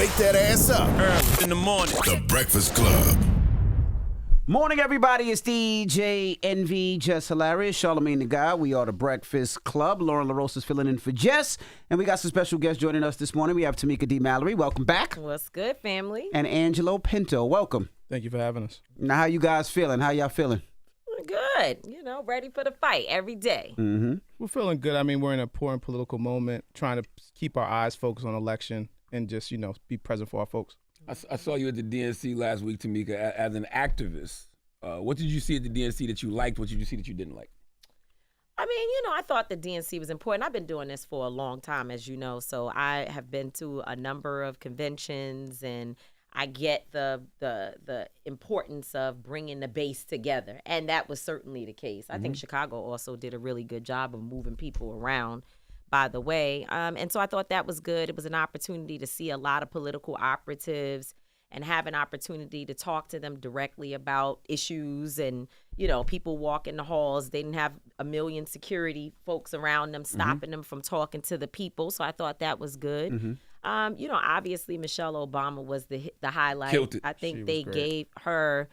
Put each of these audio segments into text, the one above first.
Wake that ass up. Early in the morning. The Breakfast Club. Morning, everybody. It's DJ NV, Jess Hilarious, Charlamagne the Guy. We are the Breakfast Club. Lauren LaRosa is filling in for Jess. And we got some special guests joining us this morning. We have Tamika D. Mallory. Welcome back. What's good, family? And Angelo Pinto. Welcome. Thank you for having us. Now, how you guys feeling? How y'all feeling? Good. You know, ready for the fight every day. Mm-hmm. We're feeling good. I mean, we're in an important political moment, trying to keep our eyes focused on election and just, be present for our folks. I saw you at the DNC last week, Tamika, as an activist. What did you see at the DNC that you liked? What did you see that you didn't like? I mean, I thought the DNC was important. I've been doing this for a long time, as you know, so I have been to a number of conventions, and I get the importance of bringing the base together, and that was certainly the case. I think Chicago also did a really good job of moving people around, by the way, and so I thought that was good. It was an opportunity to see a lot of political operatives and have an opportunity to talk to them directly about issues. And, people walk in the halls. They didn't have a million security folks around them stopping them from talking to the people. So I thought that was good. Obviously Michelle Obama was the highlight. Killed it. I think She they was great. gave her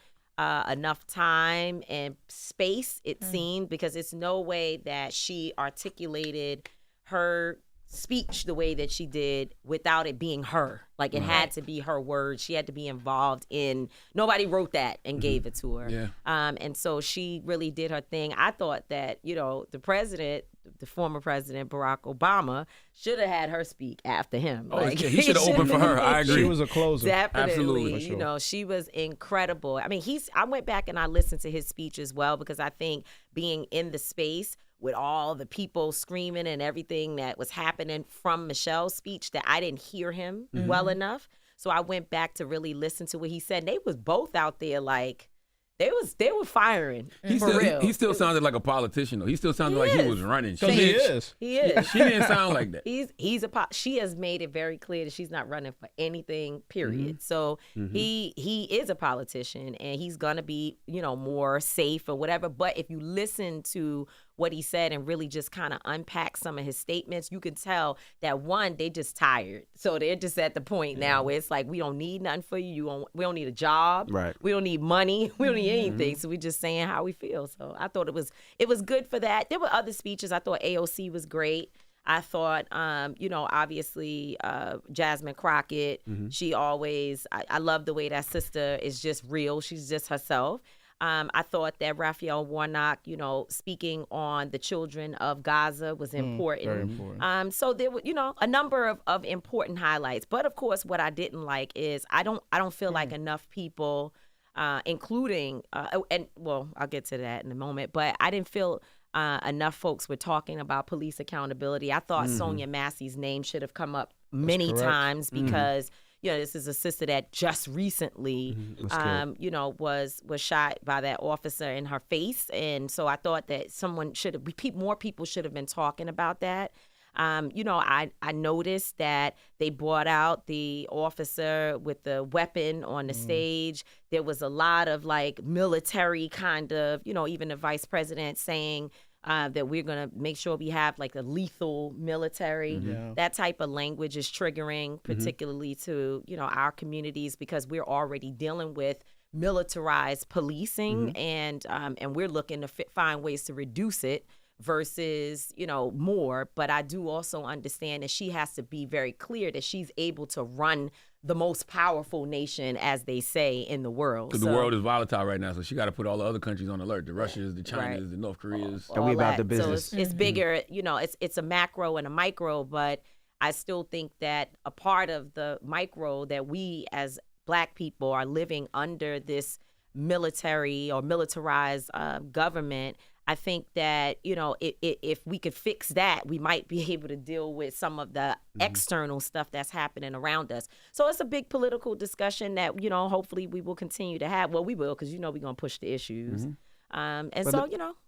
enough time and space, it seemed, because it's no way that she articulated her speech the way that she did without it being her. Like, it had to be her words. She had to be involved in, nobody wrote that and gave it to her. Yeah. And so she really did her thing. I thought that, the president, the former president, Barack Obama, should have had her speak after him. Oh, yeah, he should have opened for her. I agree. She was a closer. Definitely. Absolutely. For sure. She was incredible. I mean, I went back and I listened to his speech as well, because I think being in the space with all the people screaming and everything that was happening from Michelle's speech, that I didn't hear him well enough. So I went back to really listen to what he said. And they was both out there like, they were firing for real. He still sounded like a politician, though. He still sounded like he was running. Because he is. He is. She didn't sound like that. She has made it very clear that she's not running for anything, period. So he is a politician, and he's gonna be, more safe or whatever. But if you listen to what he said and really just kind of unpack some of his statements, you can tell that, one, they just tired. So they're just at the point now where it's like, we don't need nothing for you. We don't need a job. Right. We don't need money. We don't need anything. So we're just saying how we feel. So I thought it was good for that. There were other speeches. I thought AOC was great. I thought, obviously Jasmine Crockett, she always, I love the way that sister is just real. She's just herself. I thought that Raphael Warnock, speaking on the children of Gaza was important. Very important. So there were, a number of important highlights. But of course, what I didn't like is I don't feel like enough people, including, I'll get to that in a moment, but I didn't feel enough folks were talking about police accountability. I thought Sonia Massey's name should have come up many times, because this is a sister that just recently, was shot by that officer in her face. And so I thought that more people should have been talking about that. I noticed that they brought out the officer with the weapon on the stage. There was a lot of military kind of, even the vice president saying that we're going to make sure we have a lethal military. Yeah. That type of language is triggering, particularly to, our communities, because we're already dealing with militarized policing, and we're looking to find ways to reduce it versus, more. But I do also understand that she has to be very clear that she's able to run the most powerful nation, as they say, in the world. Because the world is volatile right now, so she got to put all the other countries on alert. The Russias, the Chinas, Right. the North Koreas. Are we about the So business? it's bigger, it's a macro and a micro, but I still think that a part of the micro that we as Black people are living under this military or militarized government, I think that, if we could fix that, we might be able to deal with some of the external stuff that's happening around us. So it's a big political discussion that, hopefully we will continue to have. Well, we will, because, we're going to push the issues. But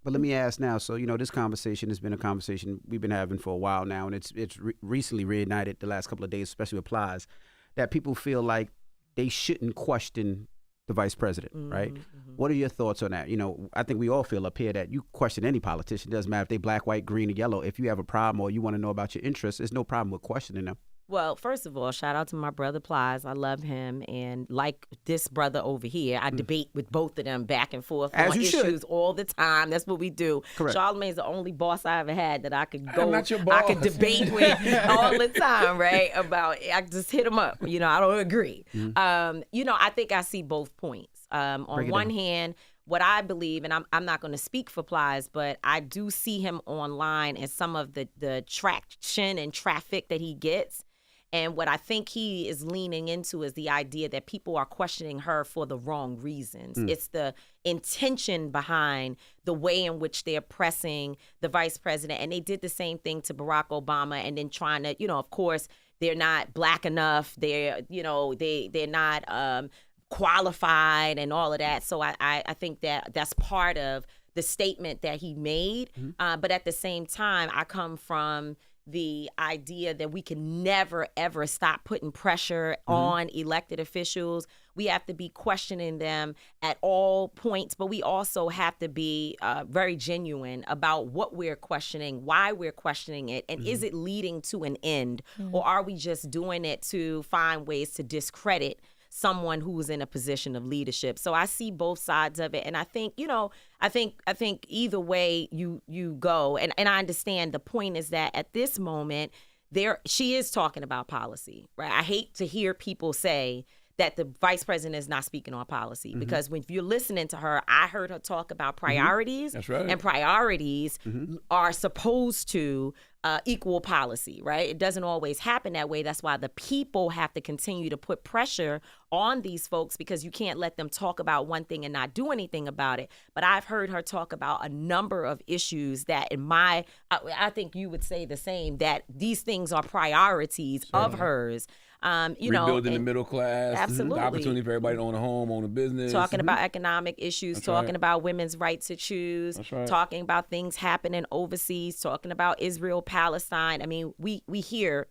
let me ask now. So, this conversation has been a conversation we've been having for a while now, and it's recently reignited the last couple of days, especially with Plies, that people feel like they shouldn't question the vice president, right? What are your thoughts on that? I think we all feel up here that you question any politician. It doesn't matter if they black, white, green, or yellow. If you have a problem or you want to know about your interests, there's no problem with questioning them. Well, first of all, shout out to my brother Plies. I love him. And like this brother over here, I debate with both of them back and forth As on you issues should. all the time. That's what we do. Correct. Charlamagne's the only boss I ever had that I could go, I'm not your I could boss. debate with all the time, right? I just hit him up. I don't agree. I think I see both points. On one hand, what I believe, and I'm not going to speak for Plies, but I do see him online and some of the traction and traffic that he gets. And what I think he is leaning into is the idea that people are questioning her for the wrong reasons. It's the intention behind the way in which they're pressing the vice president. And they did the same thing to Barack Obama, and then trying to, of course, they're not black enough. They're not qualified and all of that. So I think that's part of the statement that he made. But at the same time, I come from the idea that we can never, ever stop putting pressure on elected officials. We have to be questioning them at all points, but we also have to be very genuine about what we're questioning, why we're questioning it, and is it leading to an end, or are we just doing it to find ways to discredit someone who's in a position of leadership? So I see both sides of it, and I think I think either way you go, and I understand the point is that at this moment she is talking about policy, right? I hate to hear people say that the vice president is not speaking on policy, because when you're listening to her, I heard her talk about priorities. That's right. And priorities are supposed to equal policy, right? It doesn't always happen that way. That's why the people have to continue to put pressure on these folks, because you can't let them talk about one thing and not do anything about it. But I've heard her talk about a number of issues that I think you would say the same, that these things are priorities of hers. Rebuilding the middle class, absolutely. the opportunity for everybody to own a home, own a business. Talking about economic issues, That's talking right. about women's right to choose, That's right. talking about things happening overseas, talking about Israel, Palestine. I mean, we hear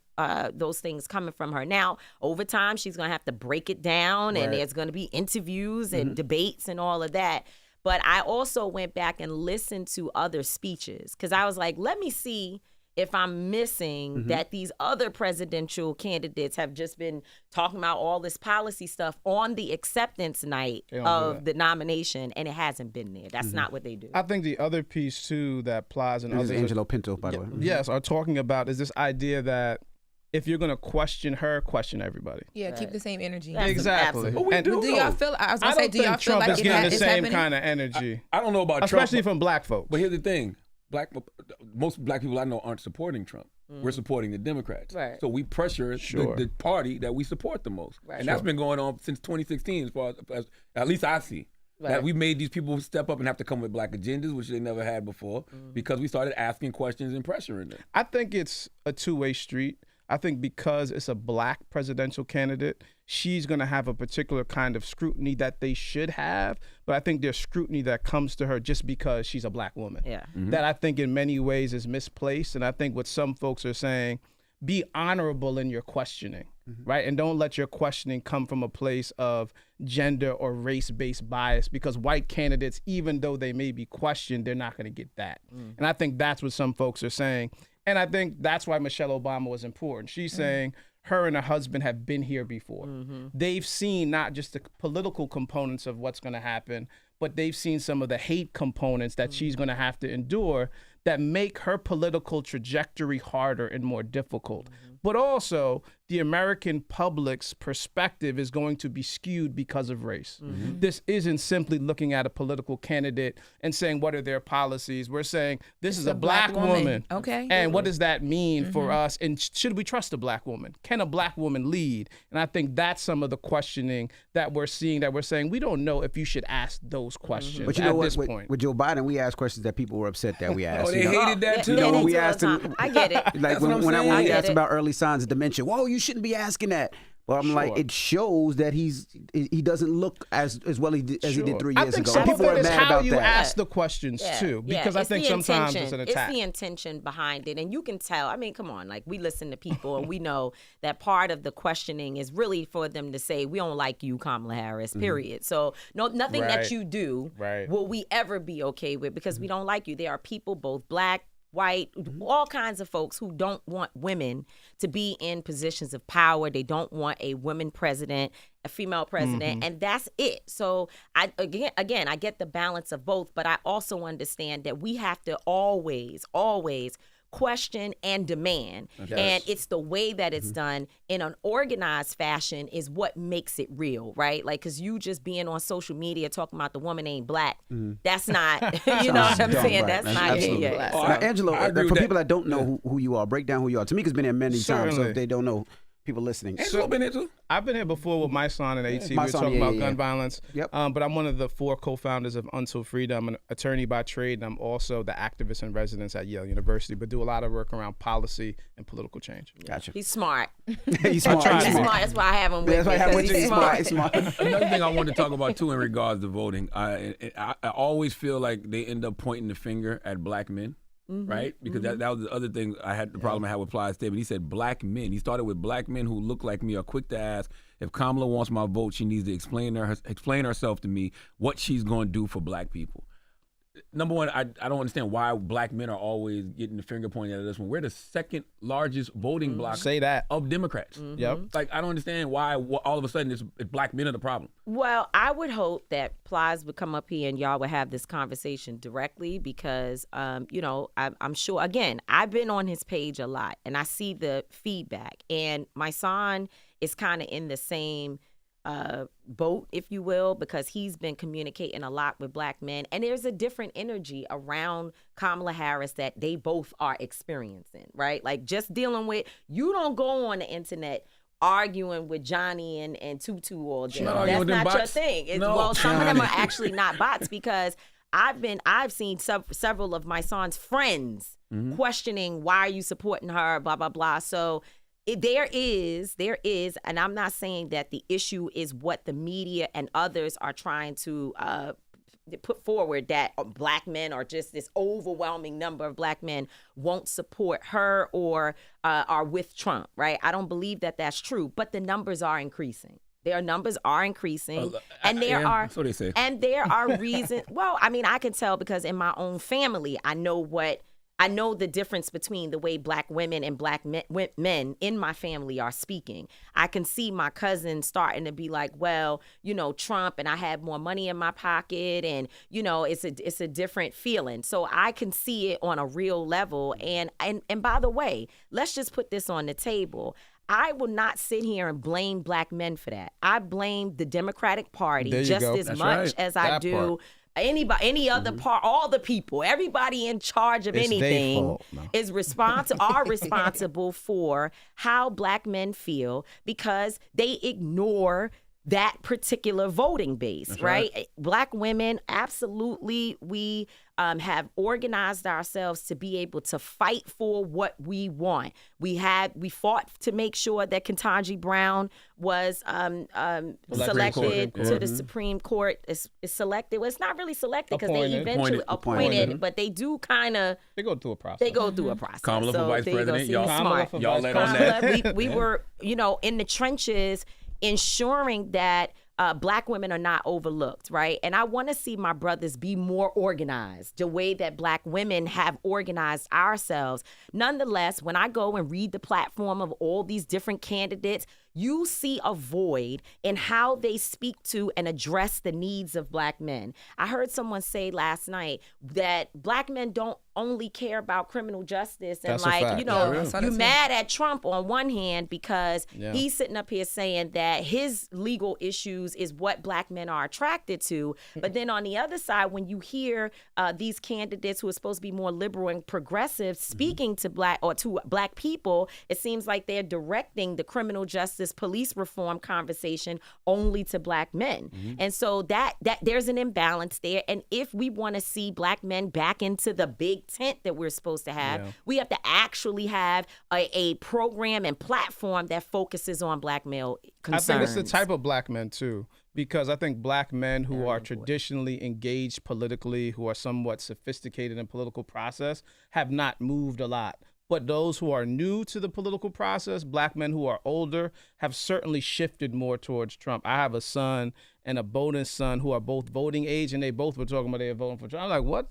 those things coming from her. Now, over time, she's going to have to break it down, and there's going to be interviews and debates and all of that. But I also went back and listened to other speeches, because I was like, let me see if I'm missing that these other presidential candidates have just been talking about all this policy stuff on the acceptance night of the nomination, and it hasn't been there. That's not what they do. I think the other piece too that Plies and This others is Angelo Pinto, by the way. yes, are talking about is this idea that if you're going to question her, question everybody. Yeah, keep the same energy. That's Exactly. absolute. But we And do Do y'all know. feel? I was I gonna say, don't do y'all think feel Trump like is it getting the is same happening? kind of energy, I don't know about especially Trump, from black folks. but here's the thing: most black people I know aren't supporting Trump. We're supporting the Democrats. Right. So we pressure Sure. the party that we support the most, Right. and that's been going on since 2016, as far as at least I see. Right. That we made these people step up and have to come with black agendas, which they never had before, because we started asking questions and pressuring them. I think it's a two-way street. I think because it's a black presidential candidate, she's going to have a particular kind of scrutiny that they should have. But I think there's scrutiny that comes to her just because she's a black woman. Yeah. That I think in many ways is misplaced. And I think what some folks are saying, be honorable in your questioning, right? And don't let your questioning come from a place of gender or race-based bias, because white candidates, even though they may be questioned, they're not going to get that. And I think that's what some folks are saying. And I think that's why Michelle Obama was important. She's saying her and her husband have been here before. They've seen not just the political components of what's going to happen, but they've seen some of the hate components that she's going to have to endure that make her political trajectory harder and more difficult. But also, the American public's perspective is going to be skewed because of race. This isn't simply looking at a political candidate and saying, what are their policies? We're saying, this is a black woman. Okay. And what does that mean for us? And should we trust a black woman? Can a black woman lead? And I think that's some of the questioning that we're seeing, that we're saying, we don't know if you should ask those questions But you know at what? this With, point. with Joe Biden, we asked questions that people were upset that we asked. Oh, they you know? hated that too. You know, when we They hate asked all the him, time. I get it. like That's what I'm when saying. we I get asked it. about early signs of dementia, whoa, you shouldn't be asking that. Well, I'm like, Sure. it shows that he doesn't look as well as he did 3 I years think ago. some People of were it is mad how about you that. ask the questions too, because I it's think the sometimes it's intention. an attack. It's the intention behind it, and you can tell. I mean, come on, like we listen to people, and we know that part of the questioning is really for them to say, "We don't like you, Kamala Harris." Period. So nothing Right. that you do Right. will we ever be okay with, because we don't like you. There are people, both black, white, all kinds of folks who don't want women to be in positions of power. They don't want a woman president, a female president, and that's it. So I get the balance of both, but I also understand that we have to always question and demand. And it's the way that it's done in an organized fashion is what makes it real, right? Like, because you just being on social media talking about the woman ain't black, that's not, you know what I'm saying? Right. That's not it. Absolutely. Yeah. Now, Angelo, for people that don't know who you are, break down who you are. Tamika's been here many times, so if they don't know, people listening. Angelo been here too? I've been here before with my son and AT. We were talking about gun violence. Yep. But I'm one of the 4 co-founders of Until Freedom. I'm an attorney by trade, and I'm also the activist in residence at Yale University, but do a lot of work around policy and political change. Gotcha. He's smart. He's smart. He's smart. That's why I have him with me. That's why I have him with you. He's smart. He's smart. Another thing I wanted to talk about too in regards to voting, I always feel like they end up pointing the finger at black men. Right? Because that was the other thing I had, the problem I had with Plies statement. He said black men. He started with black men who look like me are quick to ask, if Kamala wants my vote, she needs to explain herself to me what she's going to do for black people. Number one, I don't understand why black men are always getting the finger pointed at us when we're the second largest voting bloc of Democrats. Yep. Like, I don't understand why all of a sudden it's black men are the problem. Well, I would hope that Plies would come up here and y'all would have this conversation directly because, you know, I'm sure, again, I've been on his page a lot and I see the feedback. And my son is kind of in the same boat, if you will, because he's been communicating a lot with black men. And there's a different energy around Kamala Harris that they both are experiencing, right? Like just dealing with, you don't go on the internet arguing with Johnny and Tutu all day. That's not your thing. Well, some of them are actually not bots because I've seen several of my son's friends questioning why are you supporting her, blah, blah, blah. So there is, and I'm not saying that the issue is what the media and others are trying to put forward, that black men or just this overwhelming number of black men won't support her or are with Trump, right? I don't believe that that's true, but the numbers are increasing. Their numbers are increasing, and there are, that's what they say. And there are reasons. Well, I mean, I can tell because in my own family, I know the difference between the way black women and black men in my family are speaking. I can see my cousins starting to be like, well, you know, Trump, and I have more money in my pocket, and you know, it's a different feeling. So I can see it on a real level. And by the way, let's just put this on the table. I will not sit here and blame black men for that. I blame the Democratic Party just as much as I do any other part, all the people, everybody in charge of anything is responsible for how black men feel because they ignore that particular voting base, right? Black women, absolutely, we have organized ourselves to be able to fight for what we want. We fought to make sure that Ketanji Brown was selected to the Supreme Court. It's selected. Well, it's not really selected because they eventually appointed, but they do kind of. They go through a process. They go through a process. Kamala for vice president. Y'all let on that. We were, you know, in the trenches ensuring that black women are not overlooked, right? And I want to see my brothers be more organized, the way that black women have organized ourselves. Nonetheless, when I go and read the platform of all these different candidates, you see a void in how they speak to and address the needs of black men. I heard someone say last night that black men don't only care about criminal justice and you mad at Trump on one hand because he's sitting up here saying that his legal issues is what black men are attracted to. But then on the other side, when you hear these candidates who are supposed to be more liberal and progressive speaking to black people, it seems like they're directing the criminal justice police reform conversation only to black men. And so that there's an imbalance there. And if we want to see black men back into the big tent that we're supposed to have, we have to actually have a program and platform that focuses on black male concerns. I think it's the type of black men too, because I think black men who are traditionally engaged politically, who are somewhat sophisticated in political process, have not moved a lot But those who are new to the political process, black men who are older, have certainly shifted more towards Trump. I have a son and a bonus son who are both voting age, and they both were talking about they were voting for Trump. I'm like,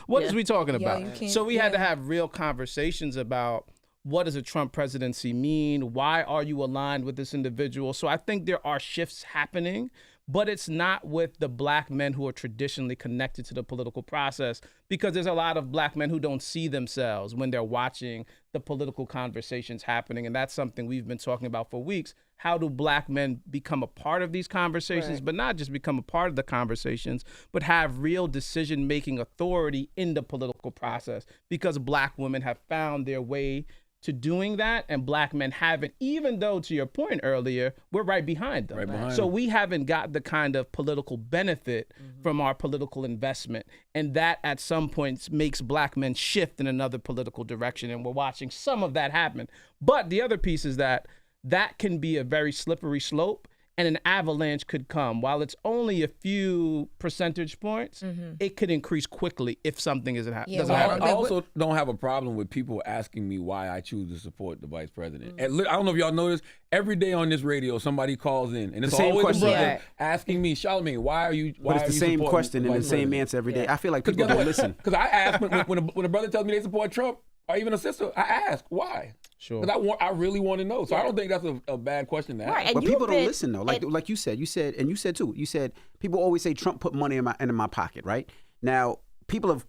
what is we talking about? So we had to have real conversations about what does a Trump presidency mean? Why are you aligned with this individual? So I think there are shifts happening, but it's not with the black men who are traditionally connected to the political process, because there's a lot of black men who don't see themselves when they're watching the political conversations happening. And that's something we've been talking about for weeks. How do black men become a part of these conversations, but not just become a part of the conversations, but have real decision-making authority in the political process? Because black women have found their way to doing that, and black men haven't, even though, to your point earlier, we're right behind them. So we haven't got the kind of political benefit from our political investment. And that at some points makes black men shift in another political direction. And we're watching some of that happen. But the other piece is that can be a very slippery slope, and an avalanche could come. While it's only a few percentage points, it could increase quickly if something doesn't happen. I also don't have a problem with people asking me why I choose to support the vice president. And I don't know if y'all notice, every day on this radio, somebody calls in, and it's always a brother asking me, Charlamagne, why are you But it's the same question and the same answer every day. I feel like people don't listen. Because I ask, when a brother tells me they support Trump, or even a sister, I ask, why? Sure. Because I really want to know. So I don't think that's a bad question to ask. Right, But people don't listen though. Like you said, and you said too. You said people always say Trump put money in my pocket, right? Now people have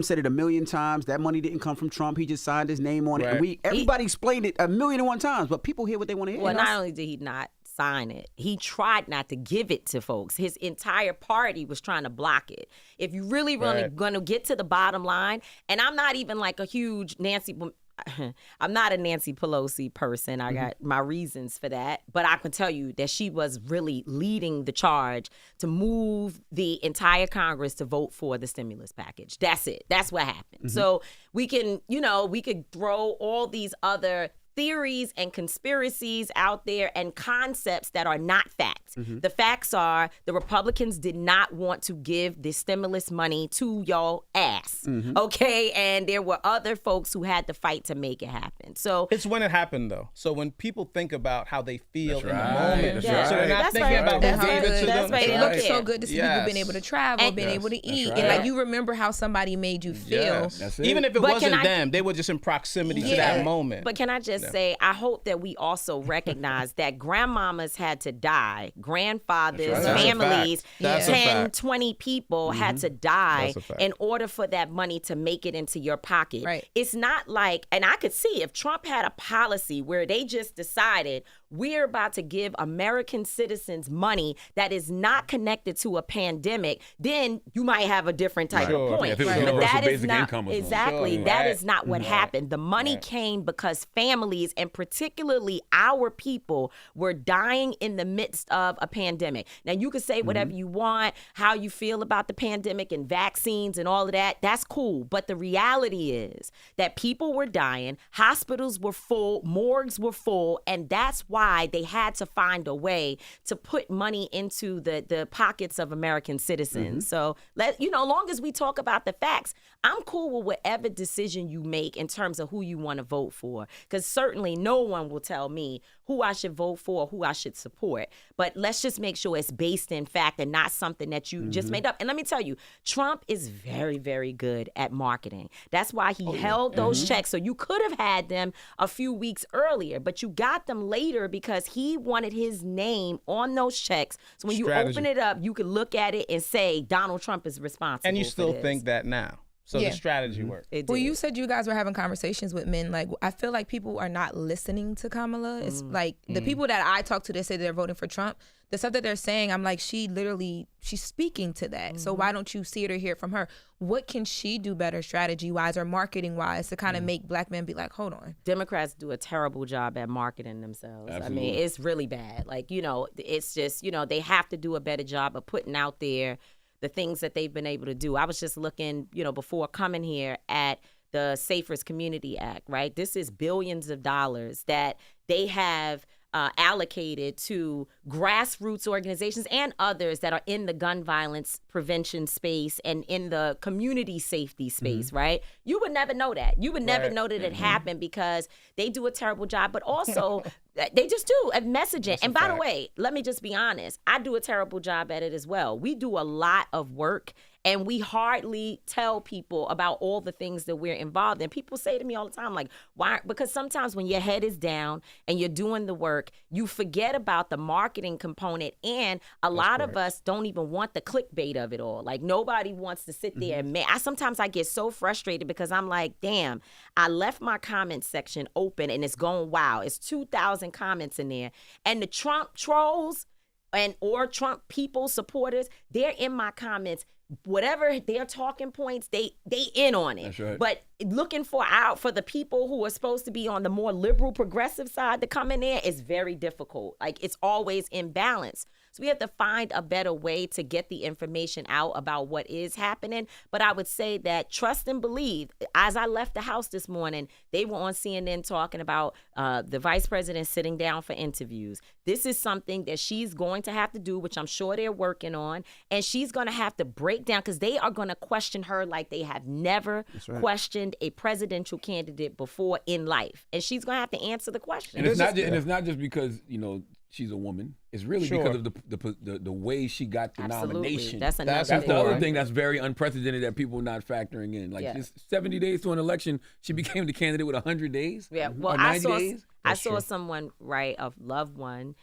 said it a million times. That money didn't come from Trump. He just signed his name on it, and everybody explained it 1,000,001 times. But people hear what they want to hear. Well, not only did he not sign it, he tried not to give it to folks. His entire party was trying to block it. If you really going to get to the bottom line, and I'm not even like a huge I'm not a Nancy Pelosi person. I got my reasons for that. But I can tell you that she was really leading the charge to move the entire Congress to vote for the stimulus package. That's it. That's what happened. So we can, we could throw all these other theories and conspiracies out there and concepts that are not facts. The facts are the Republicans did not want to give the stimulus money to y'all ass, okay? And there were other folks who had to fight to make it happen. So it's when it happened, though. So when people think about how they feel in the moment, so they're not That's thinking right. about That's who gave it to them. It looks so good to see people being able to travel, And- being able to eat, right. and like you remember how somebody made you feel. That's it. Even if it But wasn't can I- them, they were just in proximity to that moment. But can I just say, I hope that we also recognize that grandmamas had to die, grandfathers, That's a families, fact. That's a 10, fact. 20 people had to die That's a fact. in order for that money to make it into your pocket. Right. It's not like, and I could see if Trump had a policy where they just decided we're about to give American citizens money that is not connected to a pandemic, then you might have a different type Sure. of point. Yeah, if it was But universal that is basic not income or something. exactly. Sure. That Right. is not what happened. The money came because families, and particularly our people, were dying in the midst of a pandemic. Now, you can say whatever you want, how you feel about the pandemic and vaccines and all of that. That's cool. But the reality is that people were dying, hospitals were full, morgues were full, and that's why they had to find a way to put money into the pockets of American citizens. So, long as we talk about the facts, I'm cool with whatever decision you make in terms of who you want to vote for. Because certainly no one will tell me who I should vote for, who I should support. But let's just make sure it's based in fact and not something that you just made up. And let me tell you, Trump is very, very good at marketing. That's why he held those checks. So you could have had them a few weeks earlier, but you got them later because he wanted his name on those checks. So when you open it up, you can look at it and say Donald Trump is responsible. And you for still this. think that now. So Yeah. the strategy worked. It Well, did. you said you guys were having conversations with men. Like, I feel like people are not listening to Kamala. It's like the people that I talk to that say they're voting for Trump, the stuff that they're saying, I'm like, she's speaking to that. So why don't you see it or hear it from her? What can she do better strategy-wise or marketing-wise to kind of make black men be like, hold on? Democrats do a terrible job at marketing themselves. Absolutely. I mean, it's really bad. Like, it's just, they have to do a better job of putting out there the things that they've been able to do. I was just looking, before coming here at the Safest Community Act, right? This is billions of dollars that they have allocated to grassroots organizations and others that are in the gun violence prevention space and in the community safety space, right? You would never know that. You would never know that it happened because they do a terrible job, but also they just do at messaging. And by the way, let me just be honest. I do a terrible job at it as well. We do a lot of work and we hardly tell people about all the things that we're involved in. People say to me all the time, like, why? Because sometimes when your head is down and you're doing the work, you forget about the marketing component. And a lot of us don't even want the clickbait of it all. Like, nobody wants to sit there and sometimes I get so frustrated because I'm like, damn, I left my comment section open and it's going wild. It's 2,000 comments in there. And the Trump trolls or Trump people supporters, they're in my comments. Whatever their talking points, they in on it. That's right. But looking for the people who are supposed to be on the more liberal progressive side to come in there is very difficult. Like, it's always imbalanced. So we have to find a better way to get the information out about what is happening. But I would say that trust and believe. As I left the house this morning, they were on CNN talking about the vice president sitting down for interviews. This is something that she's going to have to do, which I'm sure they're working on. And she's going to have to break down because they are going to question her like they have never questioned a presidential candidate before in life. And she's going to have to answer the question. And it's not just because, she's a woman. It's really because of the way she got the nomination. That's the other thing that's very unprecedented that people are not factoring in. Like, just 70 days to an election, she became the candidate with 100 days. Yeah, well, or 90 days. I saw someone write, a loved one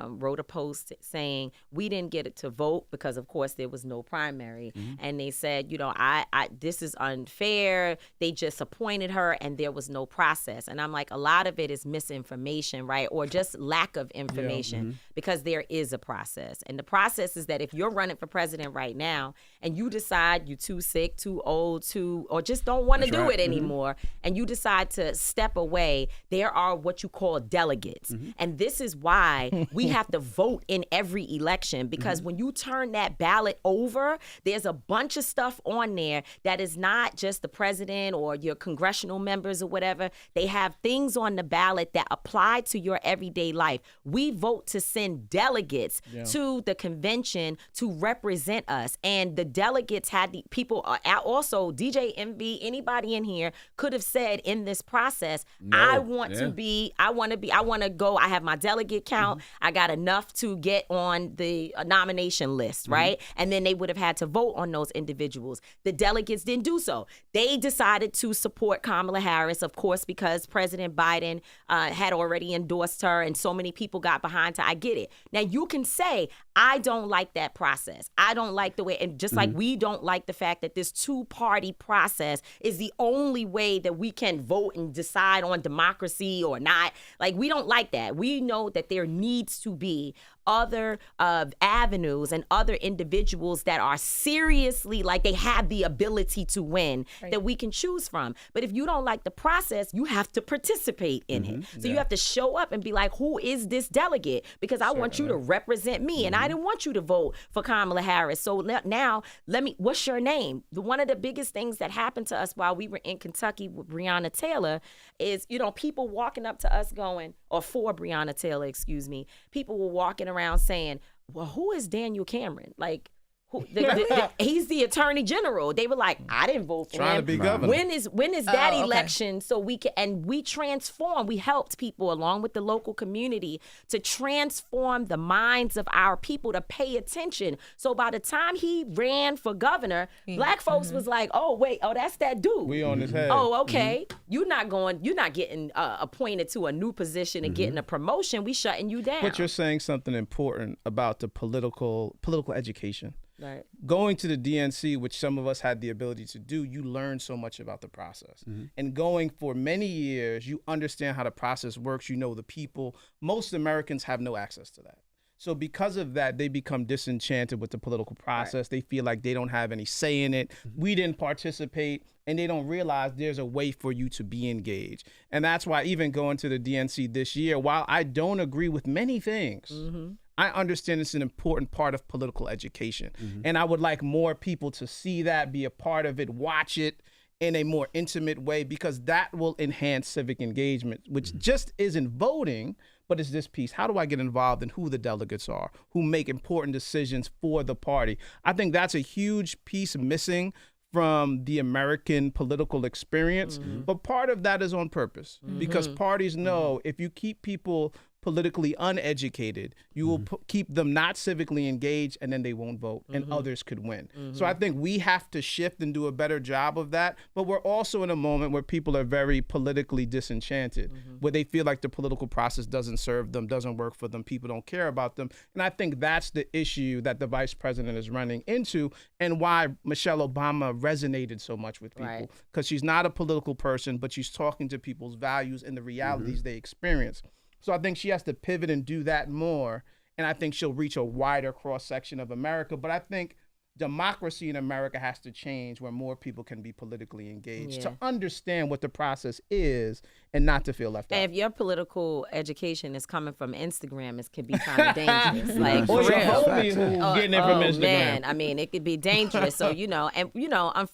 wrote a post saying we didn't get it to vote because, of course, there was no primary. And they said, I this is unfair. They just appointed her and there was no process. And I'm like, a lot of it is misinformation, right? Or just lack of information because there is a process. And the process is that if you're running for president right now and you decide you're too sick, too old, or just don't want to do it anymore, and you decide to step away, there are what you call delegates. And this is why we have to vote in every election because when you turn that ballot over, there's a bunch of stuff on there that is not just the president or your congressional members or whatever. They have things on the ballot that apply to your everyday life. We vote to send delegates to the convention to represent us. And the delegates had the people, also DJ MV, anybody in here could have said in this process, I want to go, I have my delegate count. I got enough to get on the nomination list, right? And then they would have had to vote on those individuals. The delegates didn't do so. They decided to support Kamala Harris, of course, because President Biden had already endorsed her and so many people got behind her. I get it. Now, you can say, I don't like that process. I don't like the way, and just like we don't like the fact that this two-party process is the only way that we can vote and decide on democracy or not. Like, we don't like that. We know that there needs to be other avenues and other individuals that are seriously, like, they have the ability to win that we can choose from. But if you don't like the process, you have to participate in it. So you have to show up and be like, who is this delegate? Because I want you to represent me. And I didn't want you to vote for Kamala Harris. So now, what's your name? One of the biggest things that happened to us while we were in Kentucky with Breonna Taylor is, people walking up to us going, or for Breonna Taylor, excuse me, people were walking around saying, well, who is Daniel Cameron? Like, he's the attorney general. They were like, I didn't vote for him. Trying to be governor. When is that election? So we can, and we transform. We helped people along with the local community to transform the minds of our people to pay attention. So by the time he ran for governor, black folks was like, oh, that's that dude. We on his head. Oh, okay. You're not getting appointed to a new position and getting a promotion. We shutting you down. But you're saying something important about the political education. Right. Going to the DNC, which some of us had the ability to do, you learn so much about the process. And going for many years, you understand how the process works. You know the people. Most Americans have no access to that. So because of that, they become disenchanted with the political process. They feel like they don't have any say in it. We didn't participate, and they don't realize there's a way for you to be engaged. And that's why even going to the DNC this year, while I don't agree with many things, I understand it's an important part of political education. And I would like more people to see that, be a part of it, watch it in a more intimate way, because that will enhance civic engagement, which just isn't voting, but it's this piece. How do I get involved in who the delegates are, who make important decisions for the party? I think that's a huge piece missing from the American political experience. But part of that is on purpose, because parties know if you keep people politically uneducated, you will keep them not civically engaged, and then they won't vote, and others could win. So I think we have to shift and do a better job of that. But we're also in a moment where people are very politically disenchanted, where they feel like the political process doesn't serve them, doesn't work for them, people don't care about them. And I think that's the issue that the vice president is running into, and why Michelle Obama resonated so much with people, because she's not a political person, but she's talking to people's values and the realities they experience. So I think she has to pivot and do that more, and I think she'll reach a wider cross-section of America. But I think democracy in America has to change where more people can be politically engaged to understand what the process is and not to feel left out. And if your political education is coming from Instagram, it could be kind of dangerous. Like, Or for your real. homies who getting it from Instagram. Man, I mean, it could be dangerous. So,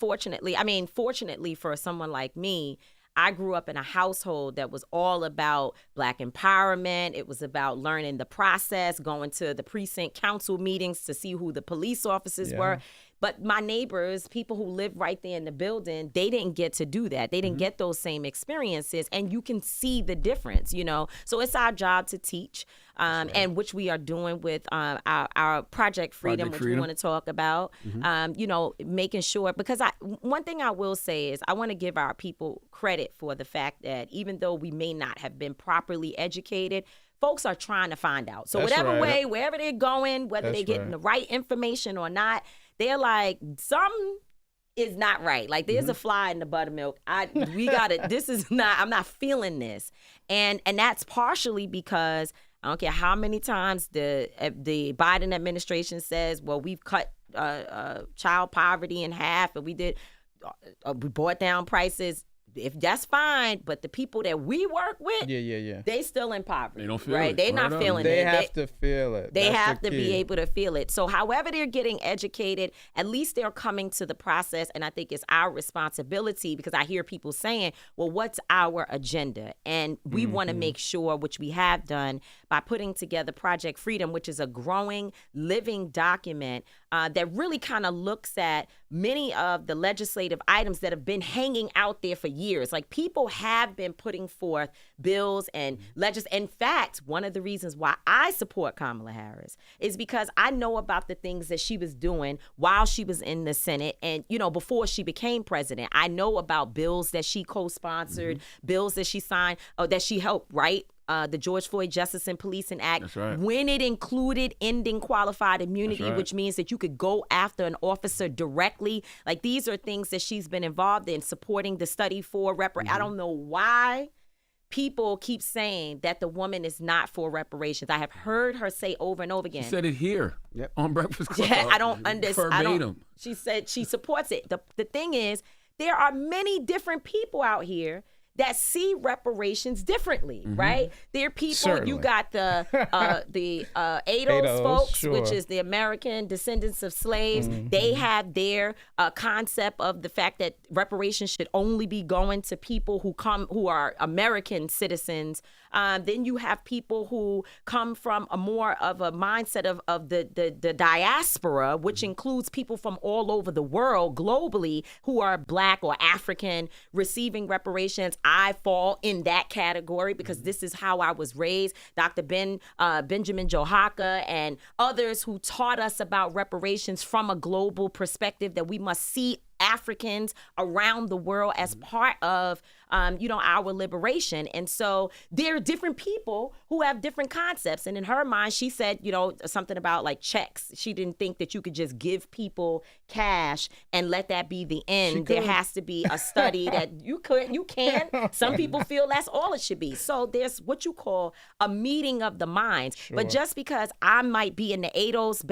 fortunately for someone like me, I grew up in a household that was all about Black empowerment. It was about learning the process, going to the precinct council meetings to see who the police officers were. But my neighbors, people who lived right there in the building, they didn't get to do that. They didn't get those same experiences. And you can see the difference, So it's our job to teach, and which we are doing with our Project Freedom, which we want to talk about, making sure. Because one thing I will say is I want to give our people credit for the fact that even though we may not have been properly educated, folks are trying to find out. So way, wherever they're going, whether they're getting the right information or not, they're like, something is not right. Like, there's a fly in the buttermilk. I'm not feeling this. And that's partially because I don't care how many times the Biden administration says, well, we've cut child poverty in half, and we brought down prices. If that's fine, but the people that we work with, they still in poverty. They don't feel right? it. They're not feeling it. They have to feel it. They That's have the to key. be able to feel it. So however they're getting educated, at least they're coming to the process. And I think it's our responsibility, because I hear people saying, well, what's our agenda? And we want to make sure, which we have done by putting together Project Freedom, which is a growing, living document that really kind of looks at many of the legislative items that have been hanging out there for years. Like, people have been putting forth bills and in fact, one of the reasons why I support Kamala Harris is because I know about the things that she was doing while she was in the Senate and, before she became president. I know about bills that she co-sponsored, bills that she signed, that she helped write. The George Floyd Justice and Policing Act, That's right. when it included ending qualified immunity, That's right. which means that you could go after an officer directly. Like, these are things that she's been involved in, supporting the study for I don't know why people keep saying that the woman is not for reparations. I have heard her say over and over again. She said it here on Breakfast Club. Yeah, I don't understand. Verbatim. She said she supports it. The thing is, there are many different people out here that see reparations differently, right? There are people, Certainly. you got the ADOS folks, sure. which is the American descendants of slaves. They have their concept of the fact that reparations should only be going to people who are American citizens. Then you have people who come from a more of a mindset of the diaspora, which includes people from all over the world globally who are Black or African receiving reparations. I fall in that category because this is how I was raised. Dr. Benjamin Johaka and others who taught us about reparations from a global perspective, that we must see Africans around the world as part of, our liberation. And so there are different people who have different concepts. And in her mind, she said, something about like checks. She didn't think that you could just give people cash and let that be the end. There has to be a study that you can. Some people feel that's all it should be. So there's what you call a meeting of the minds. Sure. But just because I might be in the ADOS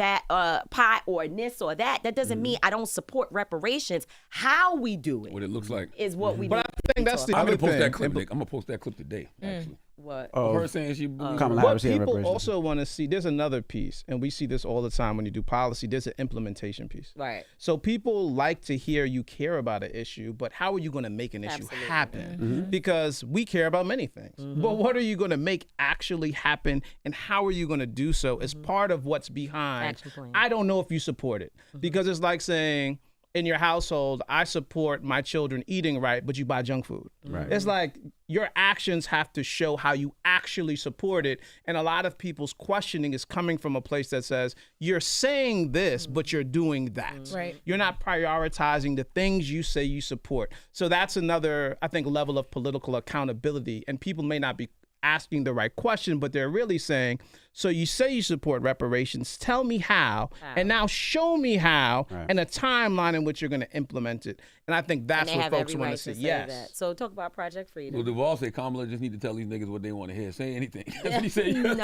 pot or this or that doesn't mean I don't support reparations. How we do it, What it looks like, is what we. But need I think that's that's the I'm other gonna post thing. that clip. Nick. I'm gonna post that clip today. Actually, What? of her saying she. Kamala What Harris, yeah, people representation. also want to see, there's another piece, and we see this all the time when you do policy, there's an implementation piece. Right. So people like to hear you care about an issue, but how are you going to make an issue Absolutely. happen? Because we care about many things. But what are you going to make actually happen, and how are you going to do so as part of what's behind? Action plan. I don't know if you support it. Because it's like saying, in your household, I support my children eating right, but you buy junk food. Right. It's like your actions have to show how you actually support it. And a lot of people's questioning is coming from a place that says, you're saying this, but you're doing that. Right. You're not prioritizing the things you say you support. So that's another, I think, level of political accountability. And people may not be asking the right question, but they're really saying, so you say you support reparations, tell me how, and now show me how, and a timeline in which you're going to implement it. And I think that's And they what have folks every want right to see. to say Yes. that. So talk about Project Freedom. Well, Duvall said Kamala just need to tell these niggas what they want to hear. Say anything. That's what he said. No.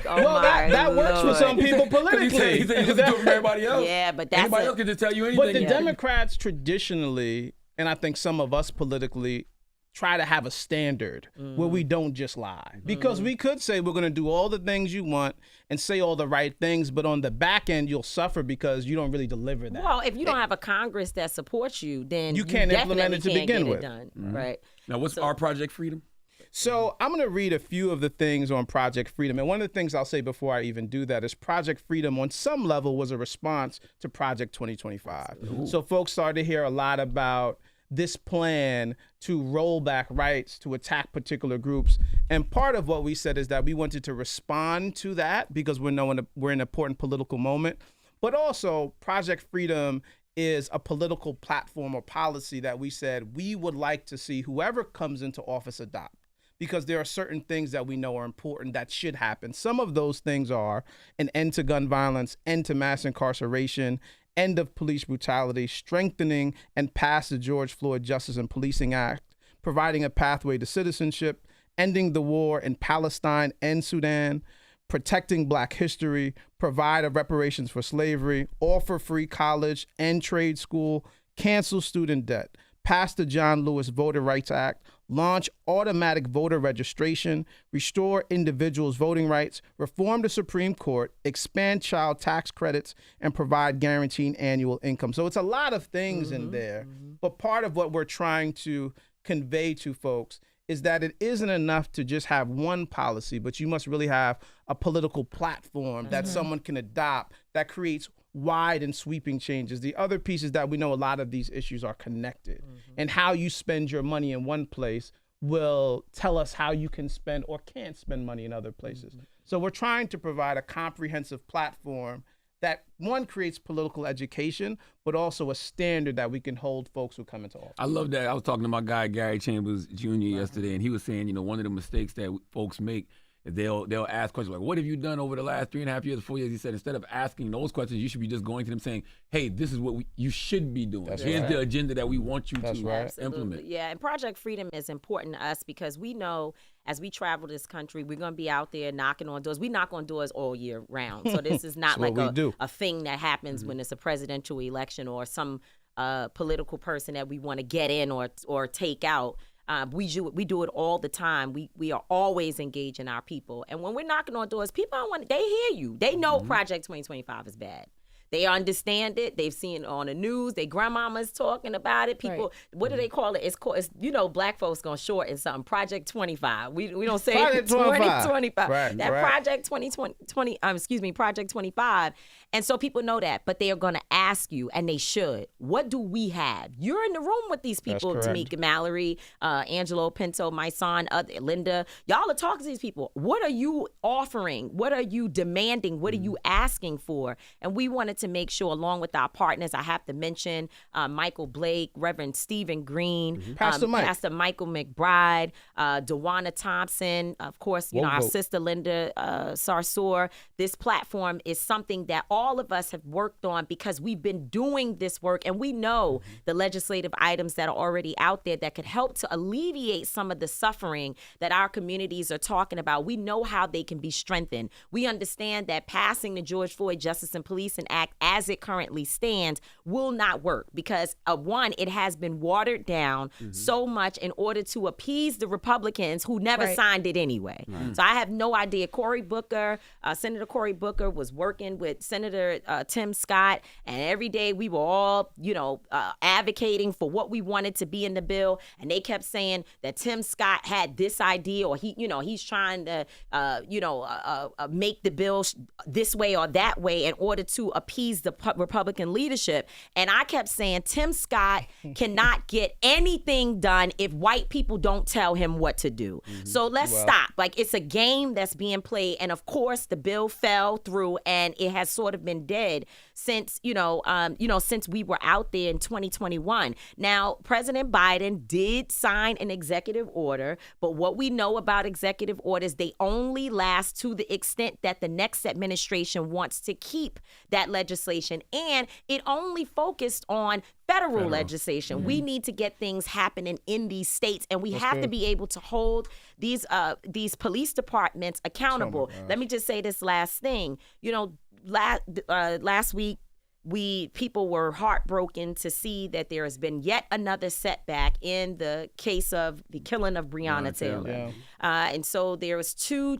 Oh Well, my that works for Lord. some people He politically. said he doesn't do it for everybody else. Yeah, but that's Anybody a- else can just tell you anything. But the Democrats traditionally, and I think some of us politically, try to have a standard where we don't just lie. Because we could say we're going to do all the things you want and say all the right things, but on the back end, you'll suffer because you don't really deliver that. Well, if you don't have a Congress that supports you, then You can't implement it to definitely begin can't with. get it done, right? Now, what's our Project Freedom? So I'm going to read a few of the things on Project Freedom. And one of the things I'll say before I even do that is Project Freedom on some level was a response to Project 2025. So folks started to hear a lot about this plan to roll back rights, to attack particular groups. And part of what we said is that we wanted to respond to that because we're in an important political moment. But also, Project Freedom is a political platform or policy that we said we would like to see whoever comes into office adopt. Because there are certain things that we know are important that should happen. Some of those things are an end to gun violence, end to mass incarceration, end of police brutality, strengthening and pass the George Floyd Justice and Policing Act, providing a pathway to citizenship, ending the war in Palestine and Sudan, protecting Black history, provide a reparations for slavery, offer free college and trade school, cancel student debt, pass the John Lewis Voter Rights Act, launch automatic voter registration, restore individuals' voting rights, reform the Supreme Court, expand child tax credits, and provide guaranteed annual income. So it's a lot of things in there. But part of what we're trying to convey to folks is that it isn't enough to just have one policy, but you must really have a political platform that someone can adopt that creates wide and sweeping changes. The other piece is that we know a lot of these issues are connected, and how you spend your money in one place will tell us how you can spend or can't spend money in other places. So we're trying to provide a comprehensive platform that, one, creates political education, but also a standard that we can hold folks who come into office. I love that. I was talking to my guy, Gary Chambers Jr. yesterday, and he was saying, one of the mistakes that folks make is they'll ask questions like, what have you done over the last 3.5 years, 4 years? He said, instead of asking those questions, you should be just going to them saying, hey, this is what you should be doing. Here's the agenda that we want you to implement. Yeah, and Project Freedom is important to us because we know as we travel this country, we're going to be out there knocking on doors. We knock on doors all year round. So this is not like a thing that happens when it's a presidential election or some political person that we want to get in or take out. We do it all the time. We are always engaging our people. And when we're knocking on doors, people they hear you. They know Project 2025 is bad. They understand it. They've seen it on the news. Their grandmama's talking about it. People, what do they call it? It's Black folks gonna shorten something. Project 25. We don't say Project 2025. Right. Project 2020. Project 25. And so people know that, but they are gonna ask you, and they should. What do we have? You're in the room with these people. Tamika, Mallory, Angelo, Pinto, my son, Linda. Y'all are talking to these people. What are you offering? What are you demanding? What are you asking for? And we wanted to make sure, along with our partners, I have to mention Michael Blake, Reverend Stephen Green, Pastor Michael McBride, DeWanna Thompson, of course, our sister Linda Sarsour. This platform is something that all of us have worked on because we we've been doing this work, and we know the legislative items that are already out there that could help to alleviate some of the suffering that our communities are talking about. We know how they can be strengthened. We understand that passing the George Floyd Justice and Policing Act as it currently stands will not work because, one, it has been watered down so much in order to appease the Republicans who never signed it anyway. So I have no idea. Senator Cory Booker was working with Senator Tim Scott, and every day we were all, advocating for what we wanted to be in the bill, and they kept saying that Tim Scott had this idea, or he's trying to, make the bill this way or that way in order to appease the Republican leadership. And I kept saying Tim Scott cannot get anything done if white people don't tell him what to do. So let's stop. Like, it's a game that's being played, and of course the bill fell through, and it has sort of been dead since since we were out there in 2021. Now, President Biden did sign an executive order, but what we know about executive orders, they only last to the extent that the next administration wants to keep that legislation, and it only focused on federal legislation. We need to get things happening in these states, and we have to be able to hold these police departments accountable. Let me just say this last thing. Last week, people were heartbroken to see that there has been yet another setback in the case of the killing of Breonna Taylor. And so there was two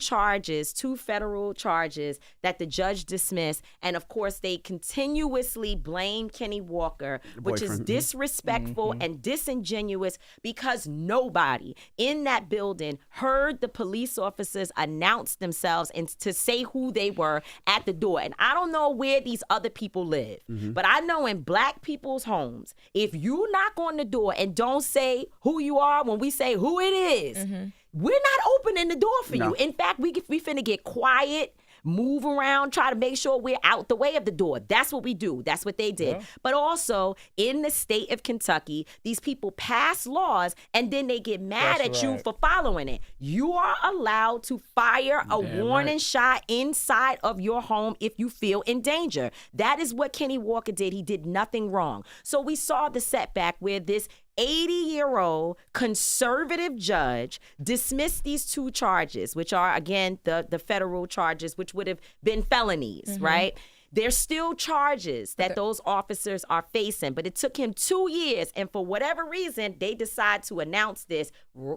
federal charges that the judge dismissed. And of course, they continuously blame Kenny Walker, which is disrespectful and disingenuous because nobody in that building heard the police officers announce themselves and to say who they were at the door. And I don't know where these other people live. But I know in Black people's homes, if you knock on the door and don't say who you are when we say who it is, we're not opening the door for you. In fact, we finna get quiet, move around, try to make sure we're out the way of the door. That's what we do. That's what they did. But also, in the state of Kentucky, these people pass laws and then they get mad at you for following it. You are allowed to fire a warning shot inside of your home if you feel in danger. That is what Kenny Walker did. He did nothing wrong. So we saw the setback where this 80-year-old conservative judge dismissed these two charges, which are, again, the federal charges, which would have been felonies, right? There's still charges that those officers are facing, but it took him 2 years. And for whatever reason, they decide to announce this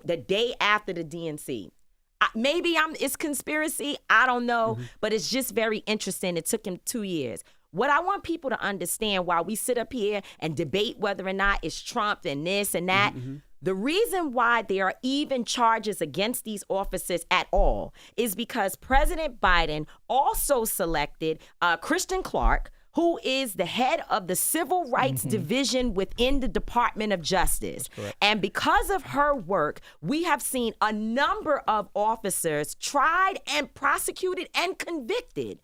the day after the DNC. Maybe it's conspiracy. I don't know, but it's just very interesting. It took him 2 years. What I want people to understand while we sit up here and debate whether or not it's Trump and this and that, the reason why there are even charges against these officers at all is because President Biden also selected Kristen Clark, who is the head of the Civil Rights Division within the Department of Justice. And because of her work, we have seen a number of officers tried and prosecuted and convicted.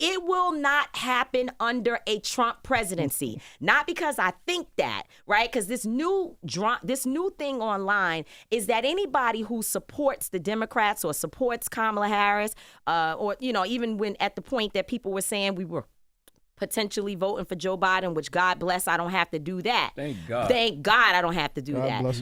It will not happen under a Trump presidency. Not because I think that, right? Because this new thing online is that anybody who supports the Democrats or supports Kamala Harris, or even when at the point that people were saying we were potentially voting for Joe Biden, which God bless, I don't have to do that. Thank God. Thank God I don't have to do that. Bless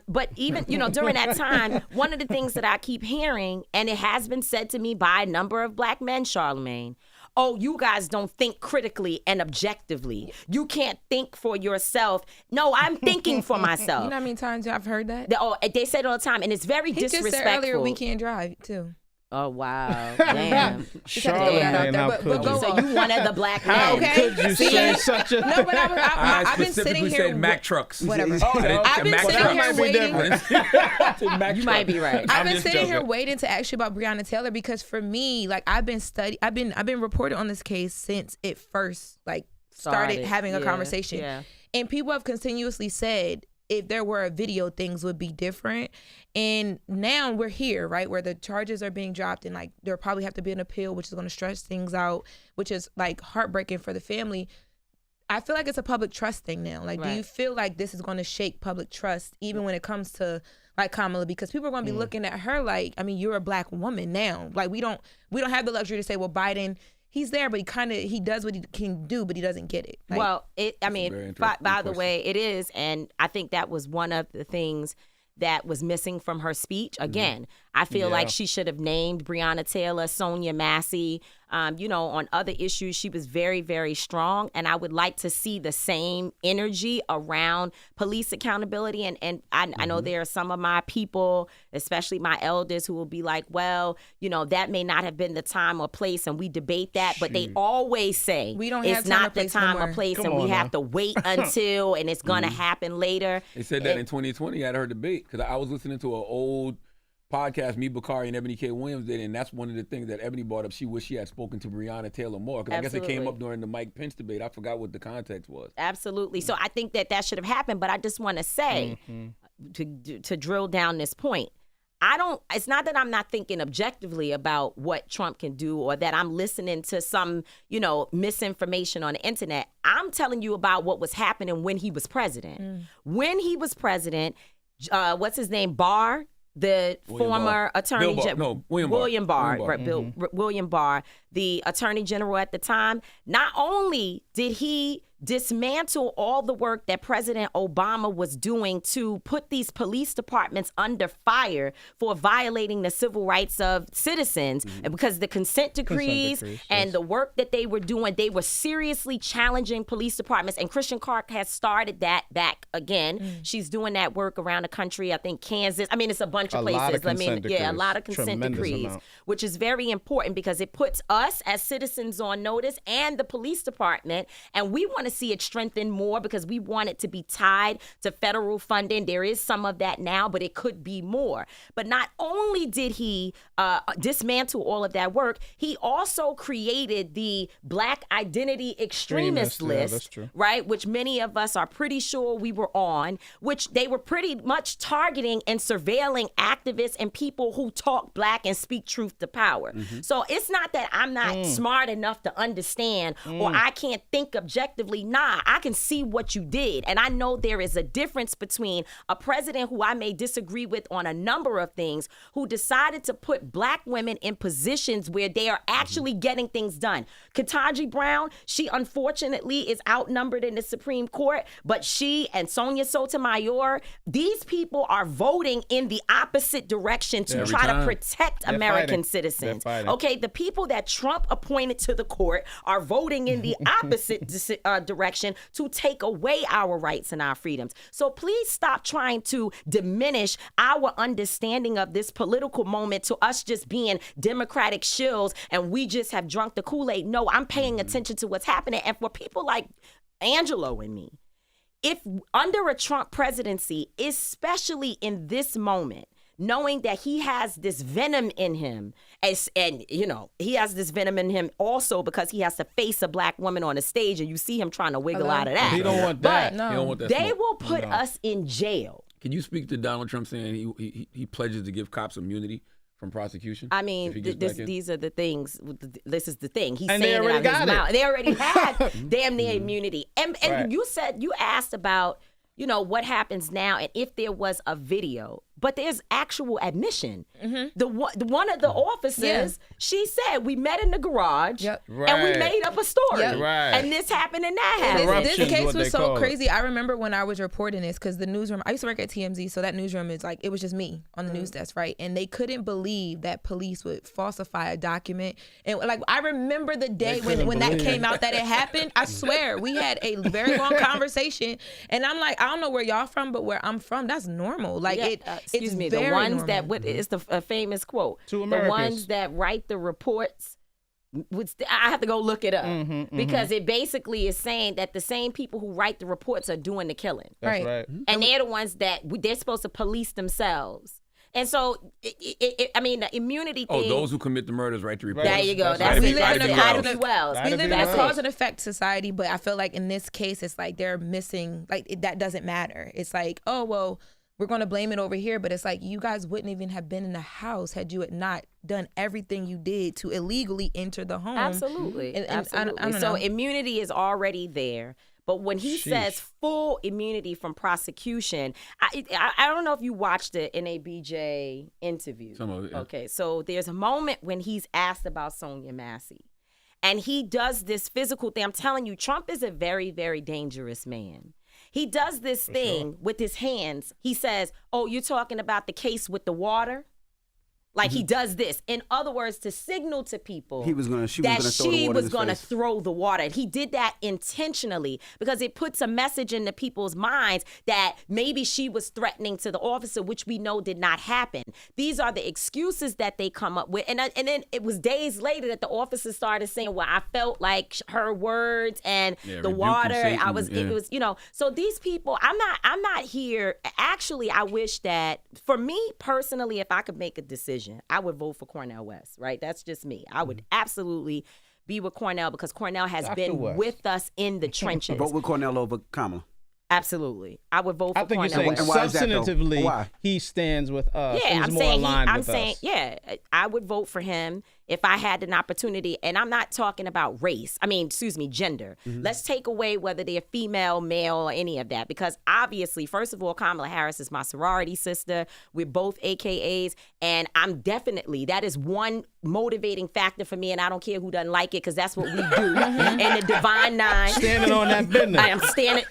But even, during that time, one of the things that I keep hearing, and it has been said to me by a number of Black men, Charlamagne, oh, you guys don't think critically and objectively. You can't think for yourself. No, I'm thinking for myself. You know how many times I've heard that? They say it all the time, and it's very disrespectful. He just said earlier we can't drive, too. Oh, wow. Damn. Charlamagne, So you one of the Black men. How could you say such a thing? No, but I've been sitting here. Said Mack trucks. Whatever. Oh, I've been sitting here waiting. You might be right. I've been sitting here waiting to ask you about Breonna Taylor because for me, like I've been reporting on this case since it first started having a conversation. Yeah. And people have continuously said if there were a video, things would be different. And now we're here, right, where the charges are being dropped and there'll probably have to be an appeal, which is going to stress things out, which is heartbreaking for the family. I feel like it's a public trust thing now. Do you feel like this is going to shake public trust even when it comes to Kamala? Because people are going to be looking at her you're a Black woman now. We don't have the luxury to say, well, Biden, he's there, but he does what he can do, but he doesn't get it. Like, Well, very by interesting the question. way, it is, and I think that was one of the things that was missing from her speech. Again, I feel like she should have named Breonna Taylor, Sonia Massey. On other issues, she was very, very strong. And I would like to see the same energy around police accountability. And I know there are some of my people, especially my elders, who will be like, well, that may not have been the time or place. And we debate that. But they always say We don't have it's time or not the place no time or more. place. Come And we on have now. to wait until and it's going to happen later. They said that in 2020 at her debate, because I was listening to an old podcast me, Bakari, and Ebony K. Williams did, and that's one of the things that Ebony brought up. She wished she had spoken to Breonna Taylor more, because I guess it came Absolutely. up during the Mike Pence debate. I forgot what the context was. Absolutely. So I think that should have happened. But I just want to say, to drill down this point, it's not that I'm not thinking objectively about what Trump can do or that I'm listening to some, misinformation on the internet. I'm telling you about what was happening when he was president. When he was president, what's his name? Barr, the William former Barr. attorney Bill Barr. general. No, William Barr. William Barr. William Barr, the attorney general at the time. Not only did he dismantle all the work that President Obama was doing to put these police departments under fire for violating the civil rights of citizens, and because the consent decrees and the work that they were doing, they were seriously challenging police departments. And Christian Clark has started that back again. She's doing that work around the country. I think Kansas. I mean, it's a bunch of A lot places. of consent a decrees. lot of consent Tremendous decrees, amount. which is very important because it puts us as citizens on notice and the police department. And we want to see it strengthened more because we want it to be tied to federal funding. There is some of that now, but it could be more. But not only did he dismantle all of that work, he also created the Black Identity Extremist Yeah, list, that's true. right? Which many of us are pretty sure we were on, which they were pretty much targeting and surveilling activists and people who talk Black and speak truth to power. So it's not that I'm not smart enough to understand or I can't think objectively. Nah, I can see what you did. And I know there is a difference between a president who I may disagree with on a number of things, who decided to put Black women in positions where they are actually getting things done. Ketanji Brown, she unfortunately is outnumbered in the Supreme Court, but she and Sonia Sotomayor, these people are voting in the opposite direction to Every try time. to protect They're American fighting. citizens. They're fighting. Okay, the people that Trump appointed to the court are voting in the opposite direction to take away our rights and our freedoms. So please stop trying to diminish our understanding of this political moment to us just being Democratic shills and we just have drunk the Kool-Aid. No, I'm paying attention to what's happening. And for people like Angelo and me, if under a Trump presidency, especially in this moment, knowing that he has this venom in him, he has this venom in him also because he has to face a Black woman on a stage and you see him trying to wiggle out of that. He don't want But that. You don't want that they smoke. will put us in jail. Can you speak to Donald Trump saying he pledges to give cops immunity from prosecution? I if he mean, gets back in? these are the things. This is the thing. He's And saying they already it out of his got it. mouth. They already had damn near immunity. And Right. you asked about, what happens now and if there was a video. But there's actual admission. One of the officers, she said, we met in the garage Yep. and we Right. made up a story. Yep. Right. And this happened and that happened. Corruption This is case what was they so call it. crazy. I remember when I was reporting this because the newsroom, I used to work at TMZ, so that newsroom is like, it was just me on the news desk, right? And they couldn't believe that police would falsify a document. And like, I remember the day when that came out that it happened. I swear, we had a very long conversation. And I'm like, I don't know where y'all from, but where I'm from, that's normal. Like, Excuse it's me, very the ones normal. that it's the famous quote. Two The Americas. ones that write the reports. I have to go look it up because it basically is saying that the same people who write the reports are doing the killing, That's Right. right. and they're the ones that they're supposed to police themselves. And so, I mean, the immunity Oh, thing. those who commit the murders, right to report. There you go. That's That's right. We it. live That's in it. a Ida cause- B. Wells. Ida We B. live in a Wells. cause and effect society, but I feel like in this case, it's like they're missing, like that doesn't matter. It's like, oh, well, we're going to blame it over here, but it's like you guys wouldn't even have been in the house had you had not done everything you did to illegally enter the home. Absolutely. And Absolutely. I don't So know. immunity is already there. But when he says full immunity from prosecution, I don't know if you watched the NABJ interview. Some of it, yeah. Okay, so there's a moment when he's asked about Sonia Massey. and he does this physical thing. I'm telling you, Trump is a very, very dangerous man. He does this thing with his hands. He says, oh, you're talking about the case with the water? Like he does this. In other words, to signal to people she was going to throw the water. He did that intentionally because it puts a message into people's minds that maybe she was threatening to the officer, which we know did not happen. These are the excuses that they come up with. And then it was days later that the officer started saying, well, I felt like her words and the water. It was, you know, so these people, I'm not here. Actually, I wish that for me personally, if I could make a decision, I would vote for Cornel West, right? That's just me. I would absolutely be with Cornel because Cornel has been with us in the trenches. Vote with Cornel over Kamala. Absolutely. I would vote for Cornel. I think you're saying substantively he stands with us. Yeah, I'm saying, yeah, I would vote for him if I had an opportunity. And I'm not talking about race. Gender. Let's take away whether they're female, male, or any of that. Because obviously, first of all, Kamala Harris is my sorority sister. We're both AKAs. And that is one motivating factor for me. And I don't care who doesn't like it because that's what we do. And the Divine Nine. Standing on that business. I am standing.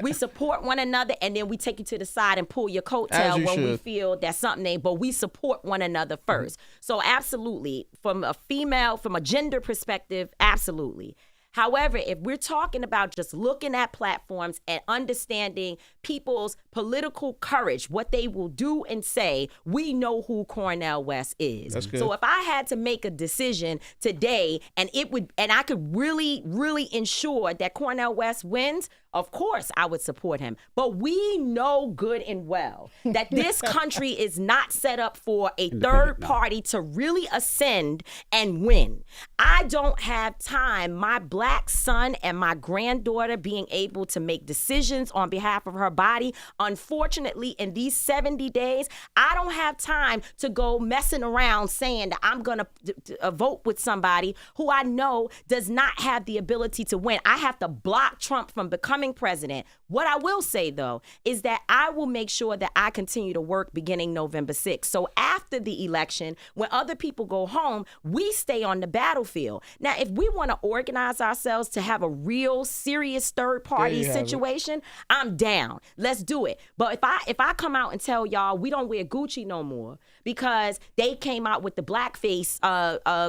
We support one another. And then we take you to the side and pull your coattail when we feel that something ain't. But we support one another first. So absolutely. From a gender perspective, absolutely. However, if we're talking about just looking at platforms and understanding people's political courage, what they will do and say, we know who Cornel West is. That's good. So if I had to make a decision today and I could really, really ensure that Cornel West wins, of course I would support him. But we know good and well that this country is not set up for a third party to really ascend and win. I don't have time. My black son and my granddaughter being able to make decisions on behalf of her body. Unfortunately, in these 70 days, I don't have time to go messing around saying that I'm going to vote with somebody who I know does not have the ability to win. I have to block Trump from becoming president. What I will say, though, is that I will make sure that I continue to work beginning November 6th. So after the election, when other people go home, we stay on the battlefield. Now, if we want to organize ourselves to have a real serious third party situation, I'm down. Let's do it. But if I come out and tell y'all we don't wear Gucci no more because they came out with the blackface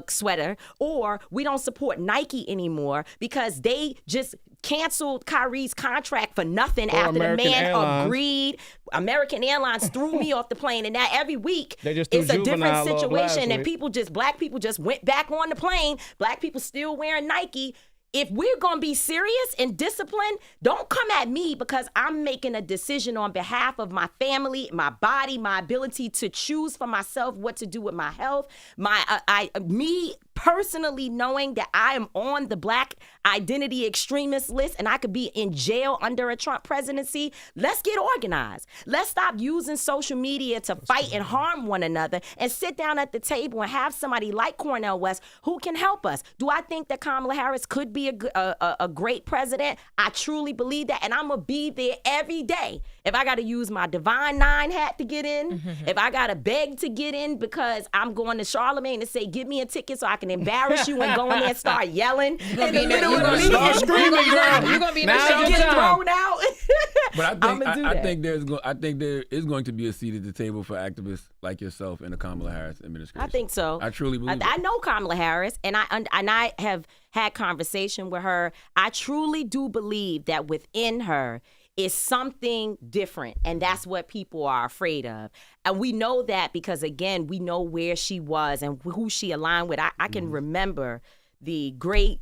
sweater, or we don't support Nike anymore because they just canceled Kyrie's contract for nothing after American the man Airlines. agreed. American Airlines threw me off the plane, and now every week it's a different situation, and black people just went back on the plane. Black people still wearing Nike. If we're going to be serious and disciplined, don't come at me because I'm making a decision on behalf of my family, my body, my ability to choose for myself what to do with my health, me personally knowing that I am on the black identity extremist list and I could be in jail under a Trump presidency. Let's get organized. Let's stop using social media to fight and harm one another and sit down at the table and have somebody like Cornel West who can help us. Do I think that Kamala Harris could be a great president? I truly believe that, and I'm going to be there every day. If I got to use my Divine Nine hat to get in, if I got to beg to get in because I'm going to Charlamagne to say, give me a ticket so I can embarrass you and go in there and start yelling in the middle of the meeting. Start screaming, girl. You're gonna be get thrown out. But I think there is going to be a seat at the table for activists like yourself in the Kamala Harris administration. I think so. I truly believe I know Kamala Harris, and I have had conversation with her. I truly do believe that within her is something different, and that's what people are afraid of. And we know that because, again, we know where she was and who she aligned with. I can remember the great,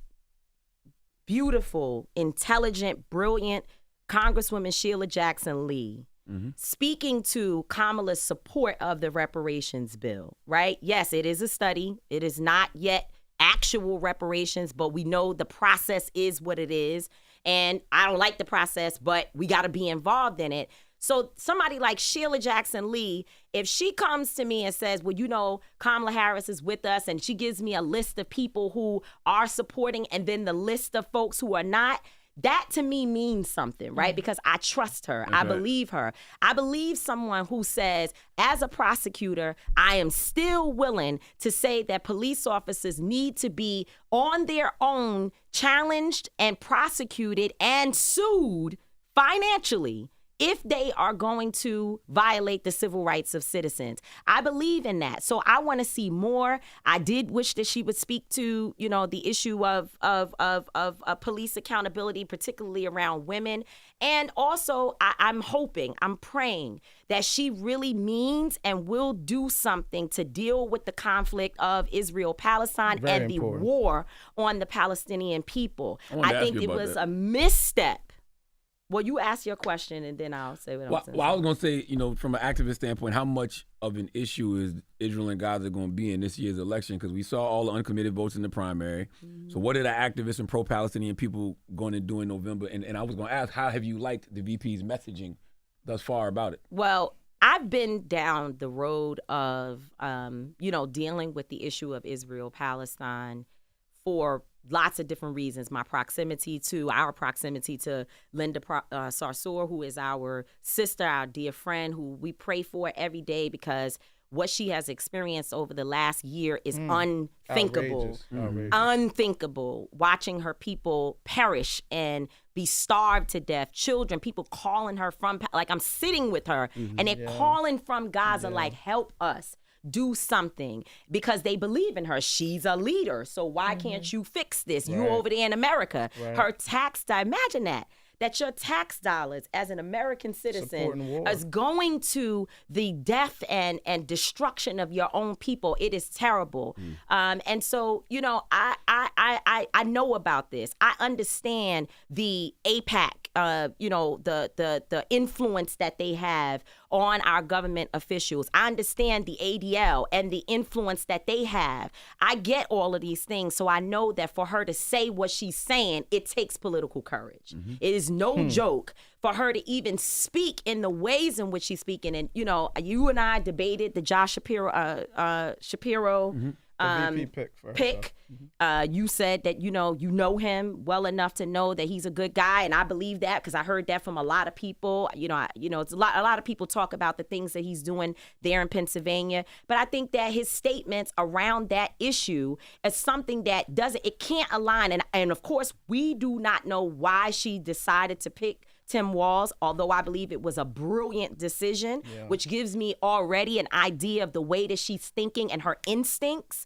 beautiful, intelligent, brilliant Congresswoman Sheila Jackson Lee speaking to Kamala's support of the reparations bill, right? Yes, it is a study. It is not yet actual reparations, but we know the process is what it is. And I don't like the process, but we got to be involved in it. So somebody like Sheila Jackson Lee, if she comes to me and says, well, you know, Kamala Harris is with us, and she gives me a list of people who are supporting and then the list of folks who are not, That to me means something, right? Because I trust her. I believe her. I believe someone who says, as a prosecutor, I am still willing to say that police officers need to be on their own, challenged and prosecuted and sued financially if they are going to violate the civil rights of citizens. I believe in that. So I want to see more. I did wish that she would speak to, the issue of police accountability, particularly around women. And also, I'm praying that she really means and will do something to deal with the conflict of Israel-Palestine and the war on the Palestinian people. I think it was a misstep. Well, you ask your question, and then I'll say what I'm saying. Well, I was going to say, from an activist standpoint, how much of an issue is Israel and Gaza going to be in this year's election? Because we saw all the uncommitted votes in the primary. So what are the activists and pro-Palestinian people going to do in November? And I was going to ask, how have you liked the VP's messaging thus far about it? Well, I've been down the road of, dealing with the issue of Israel-Palestine for lots of different reasons. Our proximity to Linda Sarsour, who is our sister, our dear friend, who we pray for every day, because what she has experienced over the last year is unthinkable. Outrageous. Unthinkable. Watching her people perish and be starved to death. Children, people calling her from, I'm sitting with her, and they're calling from Gaza, help us. Do something, because they believe in her. She's a leader. So why can't you fix this? You over there in America. Her imagine that your tax dollars as an American citizen is going to the death and destruction of your own people. It is terrible. And so, I know about this. I understand the AIPAC, the influence that they have on our government officials. I understand the ADL and the influence that they have. I get all of these things. So I know that for her to say what she's saying, it takes political courage. It is no joke for her to even speak in the ways in which she's speaking. And, you and I debated the Josh Shapiro pick. You said that, you know him well enough to know that he's a good guy. And I believe that because I heard that from a lot of people. It's a lot of people talk about the things that he's doing there in Pennsylvania. But I think that his statements around that issue is something that it can't align. And of course, we do not know why she decided to pick Tim Walz, although I believe it was a brilliant decision, which gives me already an idea of the way that she's thinking and her instincts,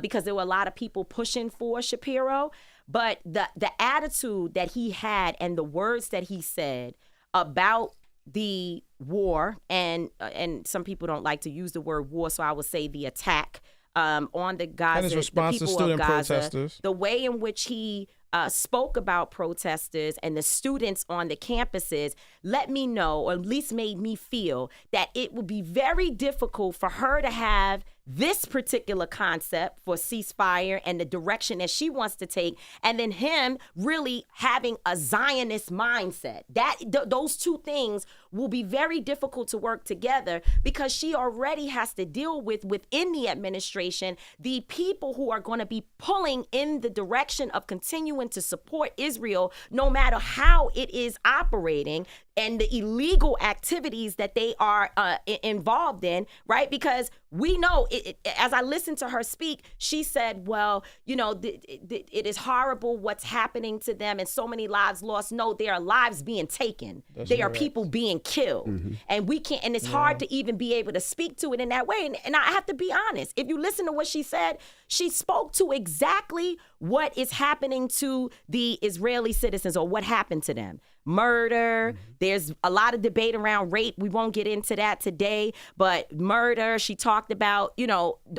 because there were a lot of people pushing for Shapiro. But the attitude that he had and the words that he said about the war, and some people don't like to use the word war, so I would say the attack on the Gaza, and his response the people to student of Gaza, protesters. The way in which he spoke about protesters and the students on the campuses let me know, or at least made me feel, that it would be very difficult for her to have this particular concept for ceasefire and the direction that she wants to take, and then him really having a Zionist mindset. Those two things will be very difficult to work together, because she already has to deal with, within the administration, the people who are going to be pulling in the direction of continuing to support Israel, no matter how it is operating, and the illegal activities that they are involved in, right? Because we know, as I listened to her speak, she said, well, it is horrible what's happening to them and so many lives lost. No, there are lives being taken. There are people being killed. And we can't, and it's hard to even be able to speak to it in that way. And I have to be honest, if you listen to what she said, she spoke to exactly what is happening to the Israeli citizens, or what happened to them. Murder. There's a lot of debate around rape. We won't get into that today, but murder. She talked about,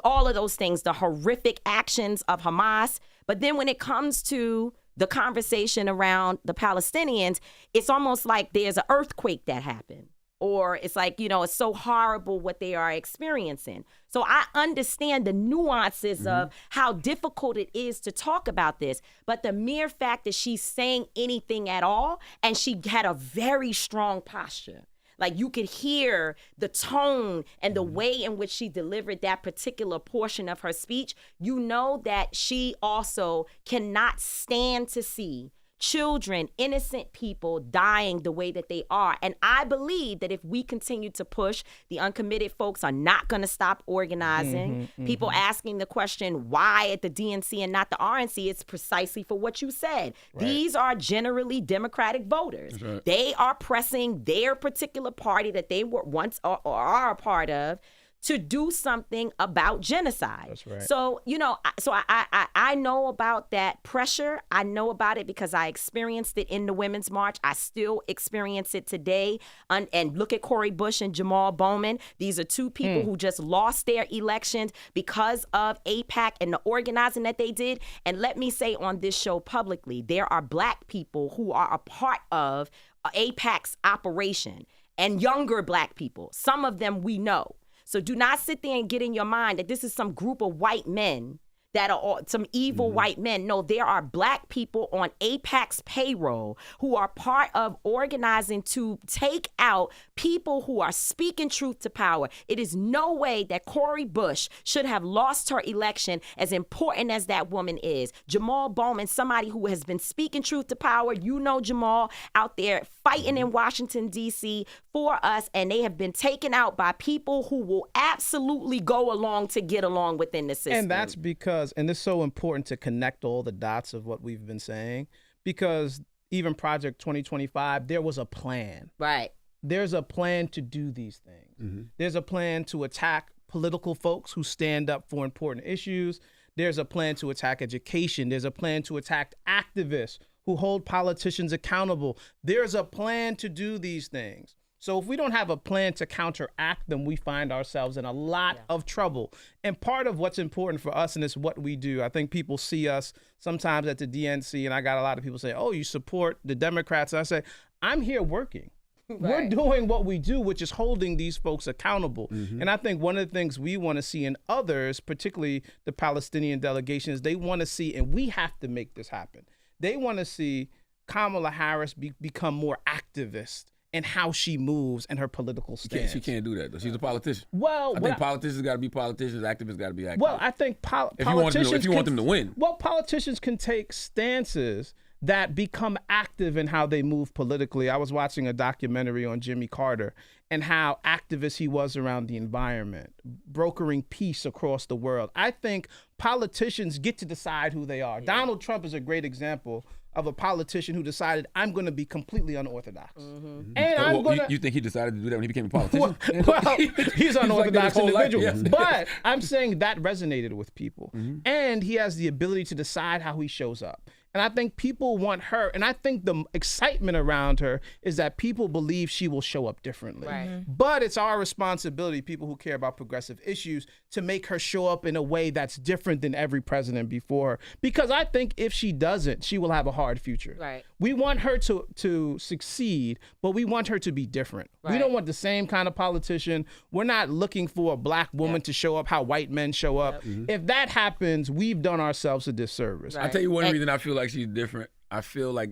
all of those things, the horrific actions of Hamas. But then when it comes to the conversation around the Palestinians, it's almost like there's an earthquake that happened. Or it's like, it's so horrible what they are experiencing. So I understand the nuances of how difficult it is to talk about this. But the mere fact that she's saying anything at all, and she had a very strong posture. Like, you could hear the tone and the way in which she delivered that particular portion of her speech. You know that she also cannot stand to see children, innocent people dying the way that they are. And I believe that if we continue to push, the uncommitted folks are not going to stop organizing. People asking the question, why at the DNC and not the RNC? It's precisely for what you said. Right. These are generally Democratic voters. Right. They are pressing their particular party that they were once or are a part of to do something about genocide. That's right. So, I know about that pressure. I know about it because I experienced it in the Women's March. I still experience it today. And look at Cori Bush and Jamal Bowman. These are two people who just lost their elections because of AIPAC and the organizing that they did. And let me say on this show publicly, there are Black people who are a part of AIPAC's operation, and younger Black people. Some of them we know. So do not sit there and get in your mind that this is some group of white men that are some evil white men. No, there are Black people on AIPAC's payroll who are part of organizing to take out people who are speaking truth to power. It is no way that Cori Bush should have lost her election, as important as that woman is. Jamal Bowman, somebody who has been speaking truth to power. You know Jamal out there fighting in Washington, D.C. for us, and they have been taken out by people who will absolutely go along to get along within the system. And that's because, and it's so important to connect all the dots of what we've been saying, because even Project 2025, there was a plan. Right. There's a plan to do these things. There's a plan to attack political folks who stand up for important issues. There's a plan to attack education. There's a plan to attack activists who hold politicians accountable. There's a plan to do these things. So if we don't have a plan to counteract them, we find ourselves in a lot of trouble. And part of what's important for us, and it's what we do, I think people see us sometimes at the DNC, and I got a lot of people say, oh, you support the Democrats. And I say, I'm here working. Right. We're doing what we do, which is holding these folks accountable. And I think one of the things we want to see in others, particularly the Palestinian delegation, is they want to see, and we have to make this happen, they want to see Kamala Harris become more activist in how she moves and her political stance. She can't do that, though. She's a politician. Well, I think politicians got to be politicians, activists got to be activists. Well, I think politicians if you want them to win. Well, politicians can take stances that become active in how they move politically. I was watching a documentary on Jimmy Carter and how activist he was around the environment, brokering peace across the world. I think politicians get to decide who they are. Donald Trump is a great example of a politician who decided, I'm going to be completely unorthodox. And I'm going to... You think he decided to do that when he became a politician? Well, he's an unorthodox individual. Life, yes. But I'm saying that resonated with people. And he has the ability to decide how he shows up. And I think people want her, and I think the excitement around her is that people believe she will show up differently. Right. But it's our responsibility, people who care about progressive issues, to make her show up in a way that's different than every president before her. Because I think if she doesn't, she will have a hard future. Right. We want her to succeed, but we want her to be different. We Right. don't want the same kind of politician. We're not looking for a Black woman to show up how white men show up. If that happens, we've done ourselves a disservice. Right. I'll tell you one reason I feel like she's different. I feel like,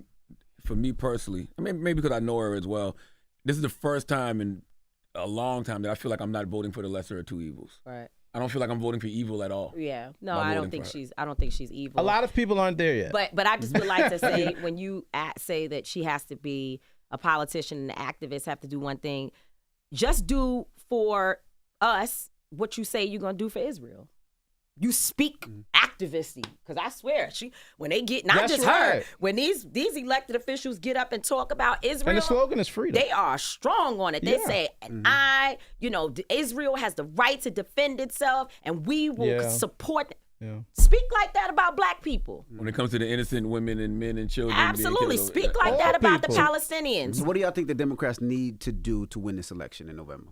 for me personally, I mean, maybe because I know her as well, this is the first time in a long time that I feel like I'm not voting for the lesser of two evils. Right. I don't feel like I'm voting for evil at all. Yeah. No, By I voting don't for think her. I don't think she's evil. A lot of people aren't there yet. But I just would like to say, when you say that she has to be a politician and the activists have to do one thing, just do for us what you say you're going to do for Israel. You speak activisty, because I swear, when they get, not That's just right. her, when these elected officials get up and talk about Israel, And the slogan is freedom. they are strong on it. They Yeah. say, Israel has the right to defend itself, and we will Yeah. support. Yeah. Speak like that about Black people. When it comes to the innocent women and men and children. being Absolutely. killed, Speak like that All about the people. Palestinians. So what do y'all think the Democrats need to do to win this election in November?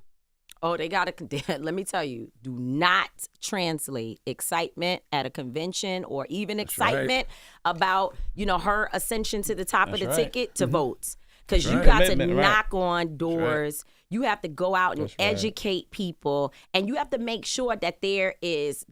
Oh, they got to, let me tell you, do not translate excitement at a convention or even excitement about, her ascension to the top of the right. ticket to votes. Because you right. got to Commitment, right. knock on doors. You have to go out and That's right. educate people, and you have to make sure that there is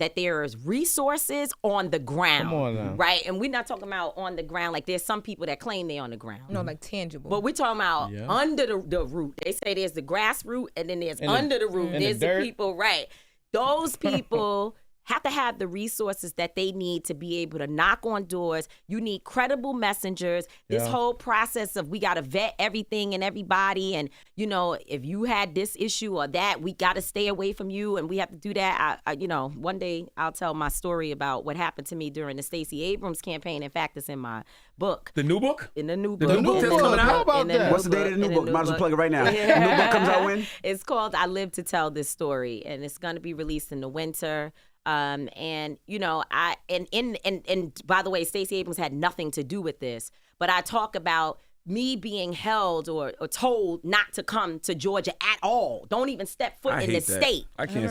resources on the ground. Come on now. Right? And we're not talking about on the ground like there's some people that claim they're on the ground. No, like tangible. But we're talking about Yeah. under the root. They say there's the grassroots, and then there's And the- under the root. and the There's the dirt. people, right? Those people have to have the resources that they need to be able to knock on doors. You need credible messengers. This whole process of we got to vet everything and everybody. And, you know, if you had this issue or that, we got to stay away from you. And we have to do that. You know, one day I'll tell my story about what happened to me during the Stacey Abrams campaign. In fact, it's in my book. The new book? In the new book. The new book that's coming out? How about that? What's the date of the new book? Might as well plug it right now. The new book comes out when? It's called I Live to Tell This Story, and it's going to be released in the winter. And you know, and by the way, Stacey Abrams had nothing to do with this, but I talk about me being held or told not to come to Georgia at all. Don't even step foot in the state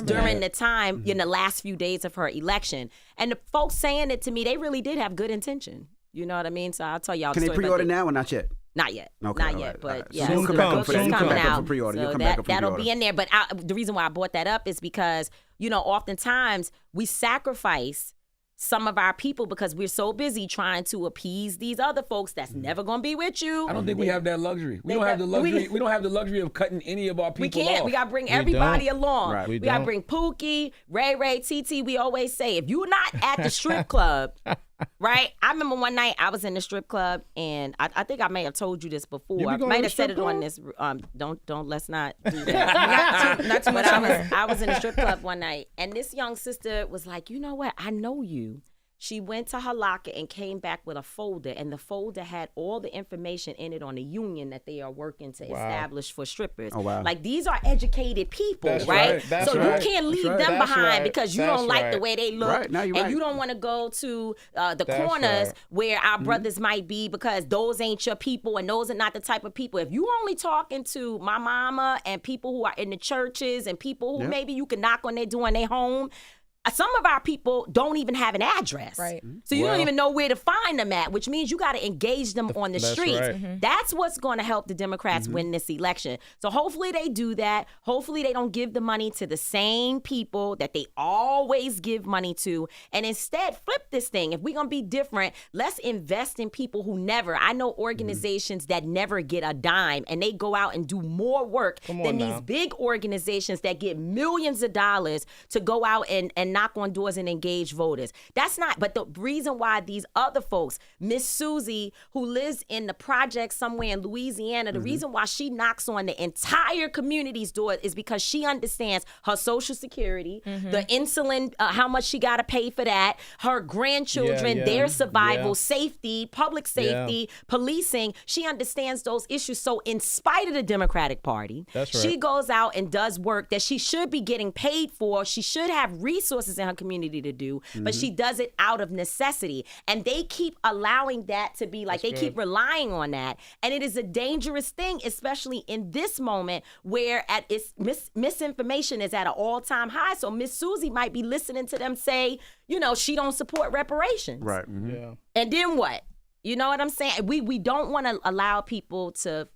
during the time in the last few days of her election. And the folks saying it to me, they really did have good intention. You know what I mean? So I'll tell y'all. Can they pre-order now or not yet? Not yet. Okay, not all yet. right, But all right. yeah, So you'll come back up for that. You'll come back up for pre-order. You'll come back up for that'll pre-order. be in there. But the reason why I brought that up is because, you know, oftentimes we sacrifice some of our people because we're so busy trying to appease these other folks that's never going to be with you. I don't think we have that luxury. We don't have the luxury. We don't have the luxury of cutting any of our people We can't. off. We got to bring everybody along. Right. We got to bring Pookie, Ray, TT. We always say, if you're not at the strip club, right? I remember one night I was in the strip club, and I think I may have told you this before. You be I going might to have said it strip on club? this. Let's not do that. Not too much. But I was in the strip club one night, and this young sister was like, you know what? I know you. She went to her locker and came back with a folder, and the folder had all the information in it on the union that they are working to establish for strippers. Oh, wow. Like, these are educated people, That's right? right. That's so right. you can't leave That's them right. behind That's because you right. don't like the Right. way they look, Right. No, you're and right. you don't want to go to the That's corners right. where our brothers might be because those ain't your people and those are not the type of people. If you only talking to my mama and people who are in the churches and people who maybe you can knock on their door in their home, some of our people don't even have an address. Right. So you don't even know where to find them at, which means you got to engage them on the That's streets. right. That's what's going to help the Democrats win this election. So hopefully they do that. Hopefully they don't give the money to the same people that they always give money to, and instead flip this thing. If we're going to be different, let's invest in people who never. I know organizations that never get a dime, and they go out and do more work than these big organizations that get millions of dollars to go out and knock on doors and engage voters. That's not, but the reason why these other folks, Miss Susie, who lives in the project somewhere in Louisiana, the reason why she knocks on the entire community's door is because she understands her Social Security, the insulin, how much she got to pay for that, her grandchildren, their survival, safety, public safety, policing. She understands those issues. So in spite of the Democratic Party, she goes out and does work that she should be getting paid for. She should have resources in her community to do, but she does it out of necessity. And they keep allowing that to be like, keep relying on that. And it is a dangerous thing, especially in this moment where misinformation is at an all-time high. So Miss Susie might be listening to them say, you know, she don't support reparations. Right. Yeah. And then what? You know what I'm saying? We don't want to allow people to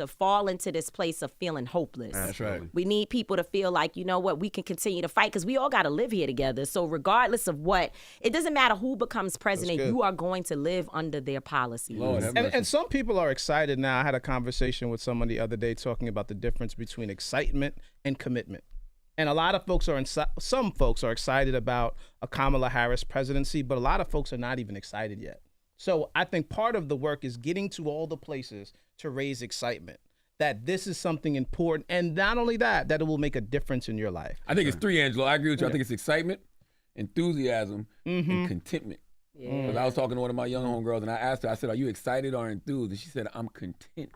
fall into this place of feeling hopeless. That's right. We need people to feel like, you know what, we can continue to fight because we all got to live here together. So regardless of what, it doesn't matter who becomes president, you are going to live under their policies. Lord have mercy. And some people are excited now. I had a conversation with someone the other day talking about the difference between excitement and commitment. And a lot of folks some folks are excited about a Kamala Harris presidency, but a lot of folks are not even excited yet. So I think part of the work is getting to all the places to raise excitement that this is something important. And not only that it will make a difference in your life. I think it's three, Angelo. I agree with you. I think it's excitement, enthusiasm, and contentment. Because I was talking to one of my young homegirls, and I asked her, I said, are you excited or enthused? And she said, I'm content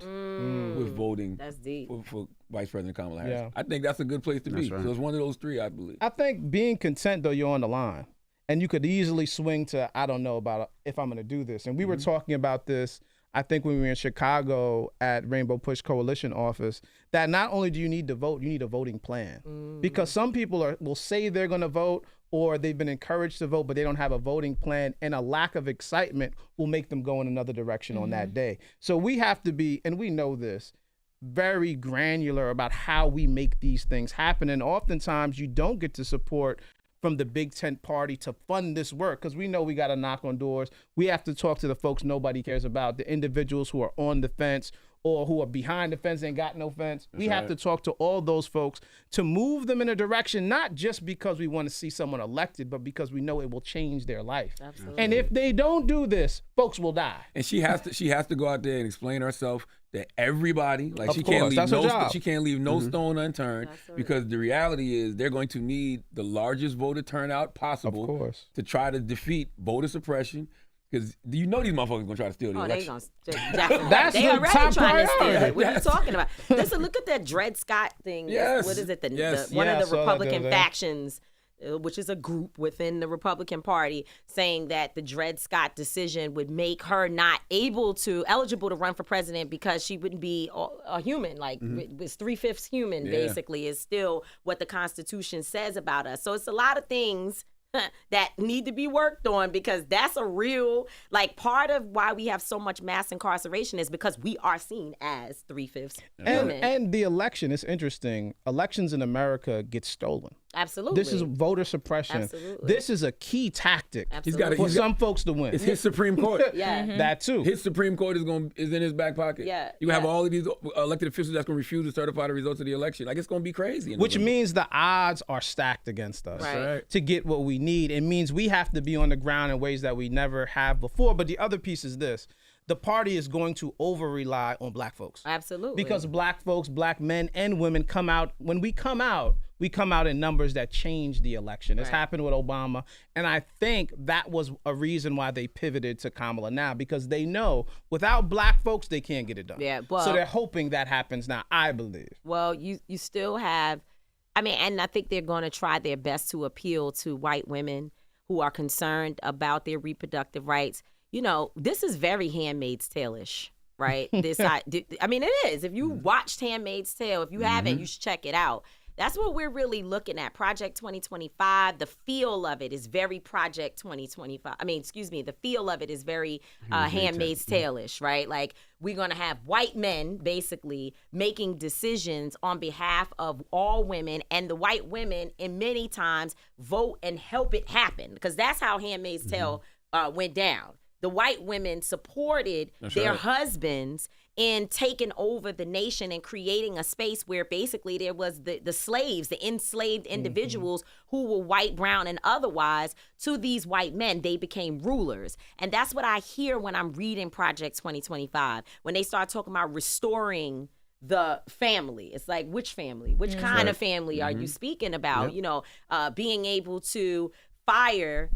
with voting That's deep. for Vice President Kamala Harris. Yeah. I think that's a good place to be. right. So it's one of those three, I believe. I think being content, though, you're on the line. And you could easily swing to, I don't know about if I'm going to do this. And we were talking about this, I think when we were in Chicago at Rainbow Push Coalition office, that not only do you need to vote, you need a voting plan. Because some people will say they're going to vote or they've been encouraged to vote, but they don't have a voting plan, and a lack of excitement will make them go in another direction on that day. So we have to be, and we know this, very granular about how we make these things happen. And oftentimes you don't get to support from the big tent party to fund this work, because we know we got to knock on doors. We have to talk to the folks nobody cares about, the individuals who are on the fence or who are behind the fence and got no fence. We have to talk to all those folks to move them in a direction, not just because we want to see someone elected, but because we know it will change their life. Absolutely. And if they don't do this, folks will die. And she has to go out there and explain herself to everybody. Like Of she course, can't leave that's her job. she can't leave no stone unturned, because the reality is they're going to need the largest voter turnout possible Of course. to try to defeat voter suppression. Because these motherfuckers are gonna try to steal the Oh, election. definitely. That's they the already top trying to steal priority. it. What are you talking about? Listen, look at that Dred Scott thing. Yes. What is it? Yes. One Yeah, I of saw the that Republican the other day. factions, which is a group within the Republican Party, saying that the Dred Scott decision would make her not eligible to run for president because she wouldn't be a human. Like, it's 3/5 human, basically, is still what the Constitution says about us. So it's a lot of things that need to be worked on, because that's a real, like, part of why we have so much mass incarceration is because we are seen as 3/5 human. And the election, it's interesting. Elections in America get stolen. Absolutely. This is voter suppression. Absolutely. This is a key tactic Absolutely. for some folks to win. It's his Supreme Court. Yeah. That too. His Supreme Court is in his back pocket. Yeah, You have yeah. all of these elected officials that's gonna refuse to certify the results of the election. Like, it's gonna be crazy. in Which November. means the odds are stacked against us Right. to get what we need. It means we have to be on the ground in ways that we never have before. But the other piece is this. The party is going to over-rely on black folks. Absolutely. Because black folks, black men and women come out. When we come out in numbers that change the election. It's happened with Obama. And I think that was a reason why they pivoted to Kamala now, because they know without black folks, they can't get it done. Yeah, well- so they're hoping that happens now, I believe. Well, you still have, and I think they're going to try their best to appeal to white women who are concerned about their reproductive rights. You know, this is very Handmaid's Tale-ish, right? It is. If you watched Handmaid's Tale, if you haven't, you should check it out. That's what we're really looking at. Project 2025, the feel of it is very Project 2025. The feel of it is very Handmaid's Tale-ish, right? Like, we're going to have white men basically making decisions on behalf of all women, and the white women in many times vote and help it happen, because that's how Handmaid's Tale went down. The white women supported their husbands in taking over the nation and creating a space where basically there was the slaves, the enslaved individuals who were white, brown, and otherwise, to these white men. They became rulers. And that's what I hear when I'm reading Project 2025, when they start talking about restoring the family. It's like, which family? Which kind of family are you speaking about? Being able to fire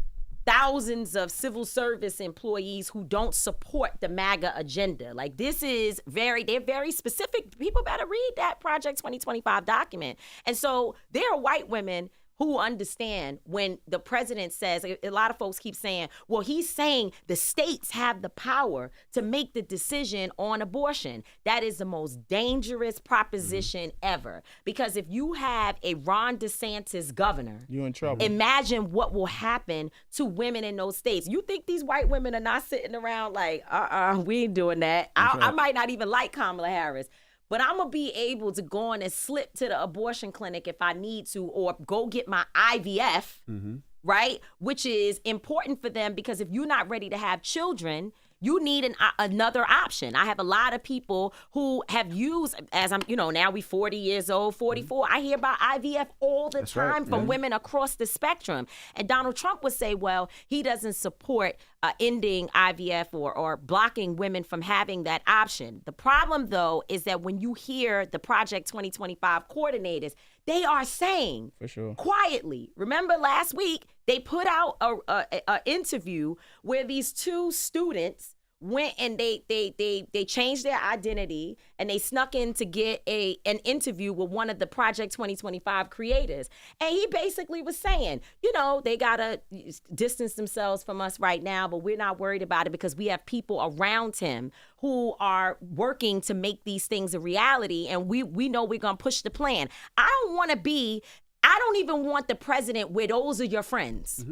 thousands of civil service employees who don't support the MAGA agenda. Like, this is they're very specific. People better read that Project 2025 document. And so there are white women who understand when the president says, a lot of folks keep saying, well, he's saying the states have the power to make the decision on abortion. That is the most dangerous proposition ever. Because if you have a Ron DeSantis governor, You're in trouble. imagine what will happen to women in those states. You think these white women are not sitting around like, we ain't doing that. I might not even like Kamala Harris, but I'm going to be able to go on and slip to the abortion clinic if I need to, or go get my IVF, right? Which is important for them, because if you're not ready to have children, you need another option. I have a lot of people who have used, as I'm, now we 40 years old, 44. I hear about IVF all the time from women across the spectrum. And Donald Trump would say, well, he doesn't support ending IVF or blocking women from having that option. The problem, though, is that when you hear the Project 2025 coordinators, they are saying, For sure. quietly, remember last week, they put out a interview where these two students went and they changed their identity, and they snuck in to get an interview with one of the Project 2025 creators. And he basically was saying, they gotta distance themselves from us right now, but we're not worried about it because we have people around him who are working to make these things a reality, and we know we're gonna push the plan. I don't even want the president where those are your friends.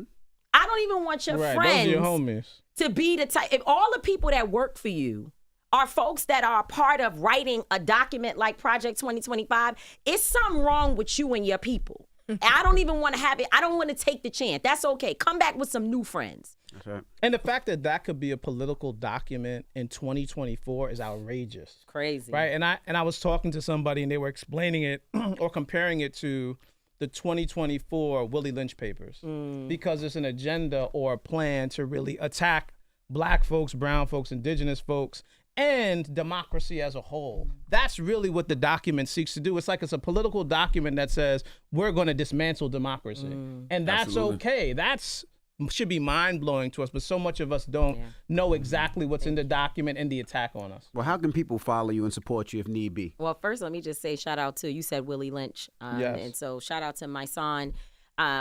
I don't even want your Right, friends those are your homies. to be the type. If all the people that work for you are folks that are part of writing a document like Project 2025, it's something wrong with you and your people. I don't even want to have it. I don't want to take the chance. That's okay. Come back with some new friends. That's right. And the fact that that could be a political document in 2024 is outrageous. Crazy. Right? And I was talking to somebody and they were explaining it or comparing it to the 2024 Willie Lynch papers because it's an agenda or a plan to really attack black folks, brown folks, indigenous folks, and democracy as a whole. That's really what the document seeks to do. It's like it's a political document that says we're going to dismantle democracy. And that's Absolutely. okay. That's should be mind-blowing to us, but so much of us don't know exactly what's in the document and the attack on us. Well, how can people follow you and support you if need be? Well, first, let me just say shout out to, you said Willie Lynch. Yes. And so shout out to my son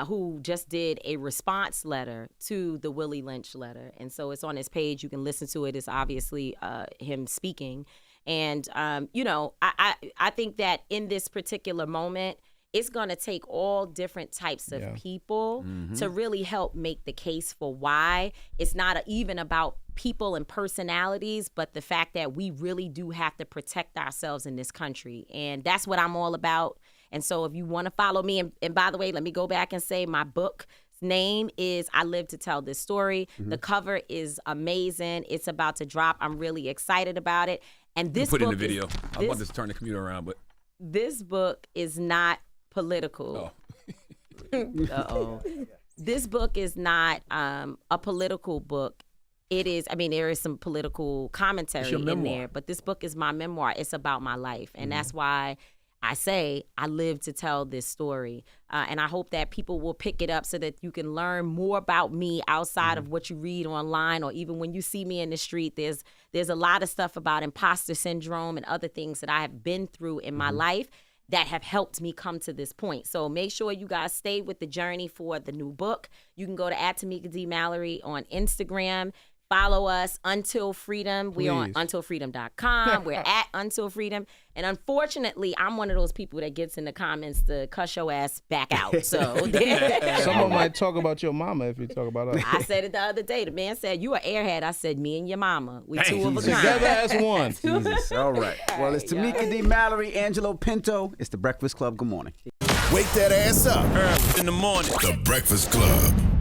who just did a response letter to the Willie Lynch letter. And so it's on his page. You can listen to it. It's obviously him speaking. And, you know, I think that in this particular moment, it's going to take all different types of people to really help make the case for why. It's not even about people and personalities, but the fact that we really do have to protect ourselves in this country. And that's what I'm all about. And so if you want to follow me, and by the way, let me go back and say my book's name is I Live to Tell This Story. The cover is amazing. It's about to drop. I'm really excited about it. And this Put book in the video. I'm about this- to turn the computer around, but this book is not political. Uh-oh. This book is not a political book. It is, I mean, there is some political commentary in there, but this book is my memoir. It's about my life. And that's why I say I live to tell this story. And I hope that people will pick it up so that you can learn more about me outside of what you read online, or even when you see me in the street. There's a lot of stuff about imposter syndrome and other things that I have been through in my life that have helped me come to this point. So make sure you guys stay with the journey for the new book. You can go to @Tamika D. Mallory on Instagram. Follow us, Until Freedom. We're on untilfreedom.com. We're at Until Freedom. And unfortunately, I'm one of those people that gets in the comments to cuss your ass back out. So Someone might talk about your mama if you talk about us. I said it the other day. The man said, you an airhead. I said, me and your mama. We Dang, two of a Together kind. as one. Jesus. All right. Well, it's Tamika D. Mallory, Angelo, Pinto. It's The Breakfast Club. Good morning. Wake that ass up. Early in the morning. The Breakfast Club.